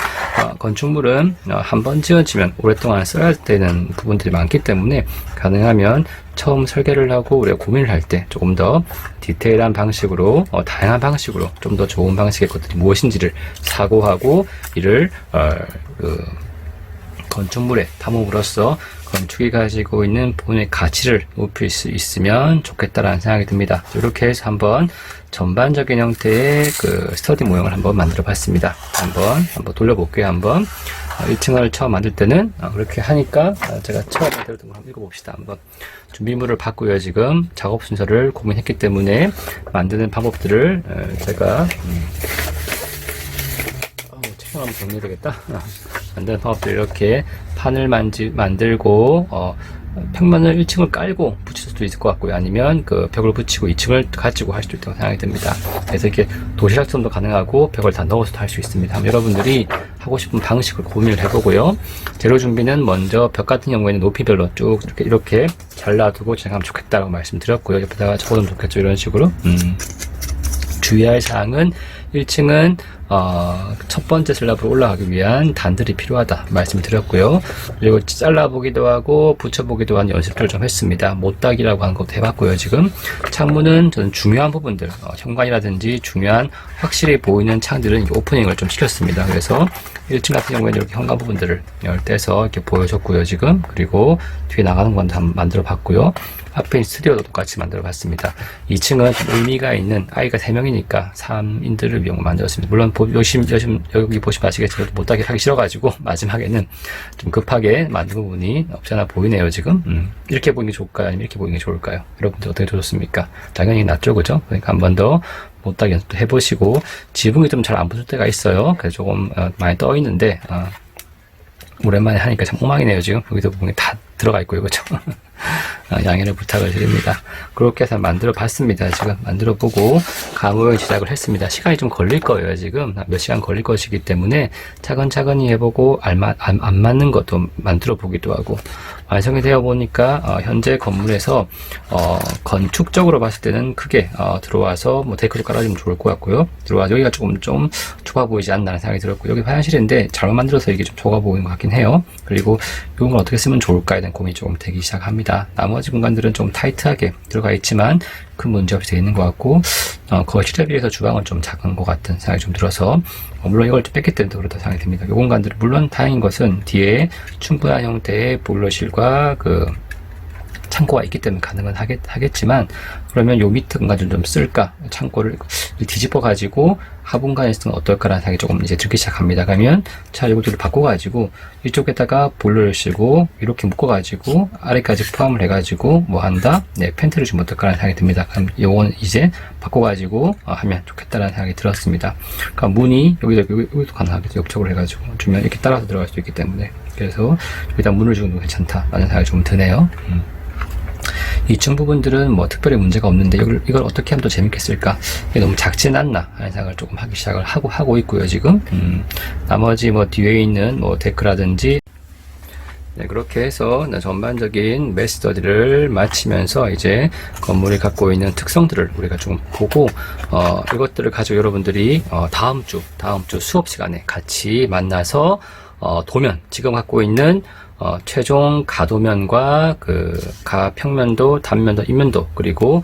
건축물은 한 번 지어지면 오랫동안 써야 되는 부분들이 많기 때문에 가능하면 처음 설계를 하고 우리가 고민을 할 때 조금 더 디테일한 방식으로, 다양한 방식으로 좀 더 좋은 방식의 것들이 무엇인지를 사고하고, 이를 건축물에 담음으로써 건축이 가지고 있는 본인의 가치를 높일 수 있으면 좋겠다라는 생각이 듭니다. 이렇게 해서 한번 전반적인 형태의 그 스터디 모형을 한번 만들어 봤습니다. 한번 돌려볼게요. 한번 1층을 처음 만들 때는 그렇게 하니까 제가 처음 만들었던 걸 한번 읽어봅시다. 한번 준비물을 받고요. 지금 작업 순서를 고민했기 때문에 만드는 방법들을 제가 책을 한번 정리해야 되겠다. 만드는 방법들 이렇게 판을 만들고 평면을 1층을 깔고 붙일 수도 있을 것 같고요. 아니면 그 벽을 붙이고 2층을 가지고 할 수도 있다고 생각이 듭니다. 그래서 이렇게 도시락처럼도 가능하고 벽을 다 넣어서도 할 수 있습니다. 한번 여러분들이 하고 싶은 방식을 고민을 해보고요. 재료 준비는 먼저 벽 같은 경우에는 높이별로 쭉 이렇게 잘라두고 진행하면 좋겠다라고 말씀드렸고요. 옆에다가 적어두면 좋겠죠. 이런 식으로. 주의할 사항은 1층은 첫 번째 슬랍으로 올라가기 위한 단들이 필요하다 말씀을 드렸고요. 그리고 잘라보기도 하고 붙여보기도 한 연습들을 좀 했습니다. 못따기라고 하는 것도 해봤고요. 지금 창문은 저는 중요한 부분들 현관이라든지 중요한 확실히 보이는 창들은 오프닝을 좀 시켰습니다. 그래서 1층 같은 경우에는 이렇게 현관 부분들을 떼서 이렇게 보여줬고요. 지금 그리고 뒤에 나가는 건도 한번 만들어 봤고요. 앞에 있는 스튜디오도 똑같이 만들어 봤습니다. 2층은 의미가 있는 아이가 3명이니까 3인들을 위한 거 만들었습니다. 물론 여기 보시면 아시겠지만 못하게 하기 싫어가지고 마지막에는 좀 급하게 만든 부분이 없지 않아 보이네요. 지금 이렇게 보이는 게 좋을까요? 아니면 이렇게 보이는 게 좋을까요? 여러분들 어떻게 좋습니까? 당연히 낫죠, 그죠? 그러니까 한 번 더 못하게 연습도 해보시고 지붕이 좀 잘 안 붙을 때가 있어요. 그래서 조금 많이 떠 있는데 오랜만에 하니까 참 엉망이네요. 지금 여기도 보면 다 들어가 있고요, 그죠? 양해를 부탁을 드립니다. 그렇게 해서 만들어 봤습니다. 지금 만들어 보고 가무용 제작을 했습니다. 시간이 좀 걸릴 거예요. 지금 몇 시간 걸릴 것이기 때문에 차근차근히 해보고 안 맞는 것도 만들어 보기도 하고 완성이 되어 보니까 현재 건물에서 건축적으로 봤을 때는 크게 들어와서 뭐 데크도 깔아주면 좋을 것 같고요. 들어와서 여기가 조금 좀 좁아 보이지 않나는 생각이 들었고 여기 화장실인데 잘못 만들어서 이게 좀 좁아 보이는 것 같긴 해요. 그리고 이건 걸 어떻게 쓰면 좋을까에 대한 고민이 조금 되기 시작합니다. 나머지 공간들은 좀 타이트하게 들어가 있지만 큰 문제 없이 되어 있는 것 같고 거실에 비해서 주방은 좀 작은 것 같은 생각이 좀 들어서 물론 이걸 좀 뺐기 때문에 그렇다 생각이 듭니다. 이 공간들은 물론 다행인 것은 뒤에 충분한 형태의 보일러실과 그 창고가 있기 때문에 가능은 하겠지만 그러면 요 밑에 공간을 좀 쓸까 창고를 뒤집어 가지고 하분간에 쓰면 어떨까라는 생각이 조금 이제 들기 시작합니다. 그러면 자 요것들을 바꿔 가지고 이쪽에다가 보일러를 쓰고 이렇게 묶어 가지고 아래까지 포함을 해 가지고 뭐 한다? 네, 팬트를 주면 어떨까라는 생각이 듭니다. 그럼 요건 이제 바꿔 가지고 하면 좋겠다라는 생각이 들었습니다. 그러니까 문이 여기도 가능하겠죠. 옆쪽으로 해 가지고 주면 이렇게 따라서 들어갈 수 있기 때문에 그래서 여기다 문을 주는 게 괜찮다라는 생각이 좀 드네요. 2층 부분들은 뭐 특별히 문제가 없는데 이걸 어떻게 하면 더 재밌게 쓸까? 이게 너무 작진 않나 하는 생각을 조금 하기 시작을 하고 있고요. 지금 나머지 뭐 뒤에 있는 뭐 데크라든지 네, 그렇게 해서 전반적인 메스터디를 마치면서 이제 건물이 갖고 있는 특성들을 우리가 좀 보고 이것들을 가지고 여러분들이 다음 주 수업 시간에 같이 만나서 도면 지금 갖고 있는 최종 가도면과 그 가평면도, 단면도, 입면도 그리고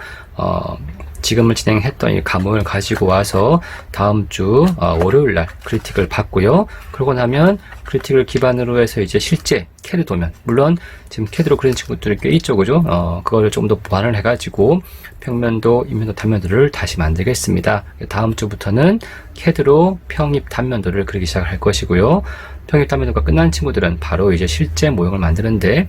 지금을 진행했던 이 가문을 가지고 와서 다음 주 월요일날 크리틱을 받고요. 그러고 나면 크리틱을 기반으로 해서 이제 실제 캐드 도면 물론 지금 캐드로 그린 친구들이 꽤 있죠, 그죠? 그거를 좀 더 보완을 해가지고 평면도, 입면도, 단면도를 다시 만들겠습니다. 다음 주부터는 캐드로 평입 단면도를 그리기 시작을 할 것이고요. 평입 단면도가 끝난 친구들은 바로 이제 실제 모형을 만드는데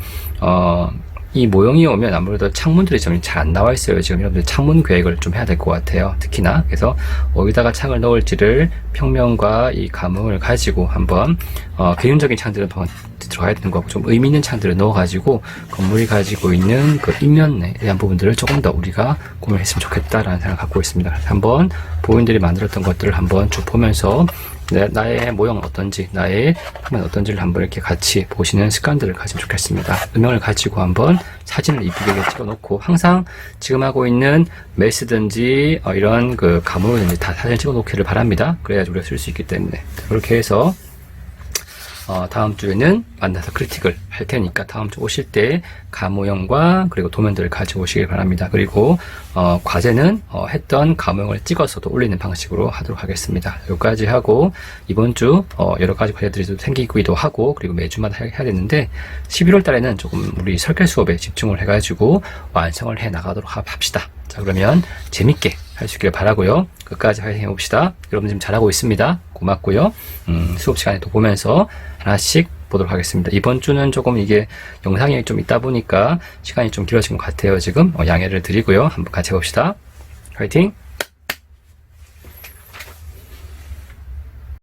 이 모형이 오면 아무래도 창문들이 좀 잘 안 나와 있어요. 지금 여러분들 창문 계획을 좀 해야 될 것 같아요. 특히나 그래서 어디다가 창을 넣을지를 평면과 이 감흥을 가지고 한번 개인적인 창들은 들어가야 되는 거고 좀 의미 있는 창들을 넣어가지고 건물이 가지고 있는 그 입면에 대한 부분들을 조금 더 우리가 고민을 했으면 좋겠다라는 생각을 갖고 있습니다. 한번 보인들이 만들었던 것들을 한번 쭉 보면서 나의 모형은 어떤지, 나의 화면 어떤지를 한번 이렇게 같이 보시는 습관들을 가지면 좋겠습니다. 음영을 가지고 한번 사진을 이쁘게 찍어놓고 항상 지금 하고 있는 메스든지 이런 그 가물든지 다 사진 찍어놓기를 바랍니다. 그래야지 우리가 쓸 수 있기 때문에 그렇게 해서 다음 주에는 만나서 크리틱을 할 테니까 다음 주 오실 때 가모형과 그리고 도면들을 가지고 오시길 바랍니다. 그리고 과제는 했던 가모형을 찍어서도 올리는 방식으로 하도록 하겠습니다. 여기까지 하고 이번 주 여러 가지 과제들이 좀 생기기도 하고 그리고 매주마다 해야 되는데 11월 달에는 조금 우리 설계 수업에 집중을 해가지고 완성을 해 나가도록 합시다. 자, 그러면 재밌게 할 수 있길 바라고요. 끝까지 화이팅 해봅시다. 여러분 지금 잘하고 있습니다. 고맙고요. 수업 시간에 또 보면서 하나씩 보도록 하겠습니다. 이번 주는 조금 이게 영상이 좀 있다 보니까 시간이 좀 길어진 것 같아요. 지금 양해를 드리고요. 한번 같이 해봅시다. 화이팅!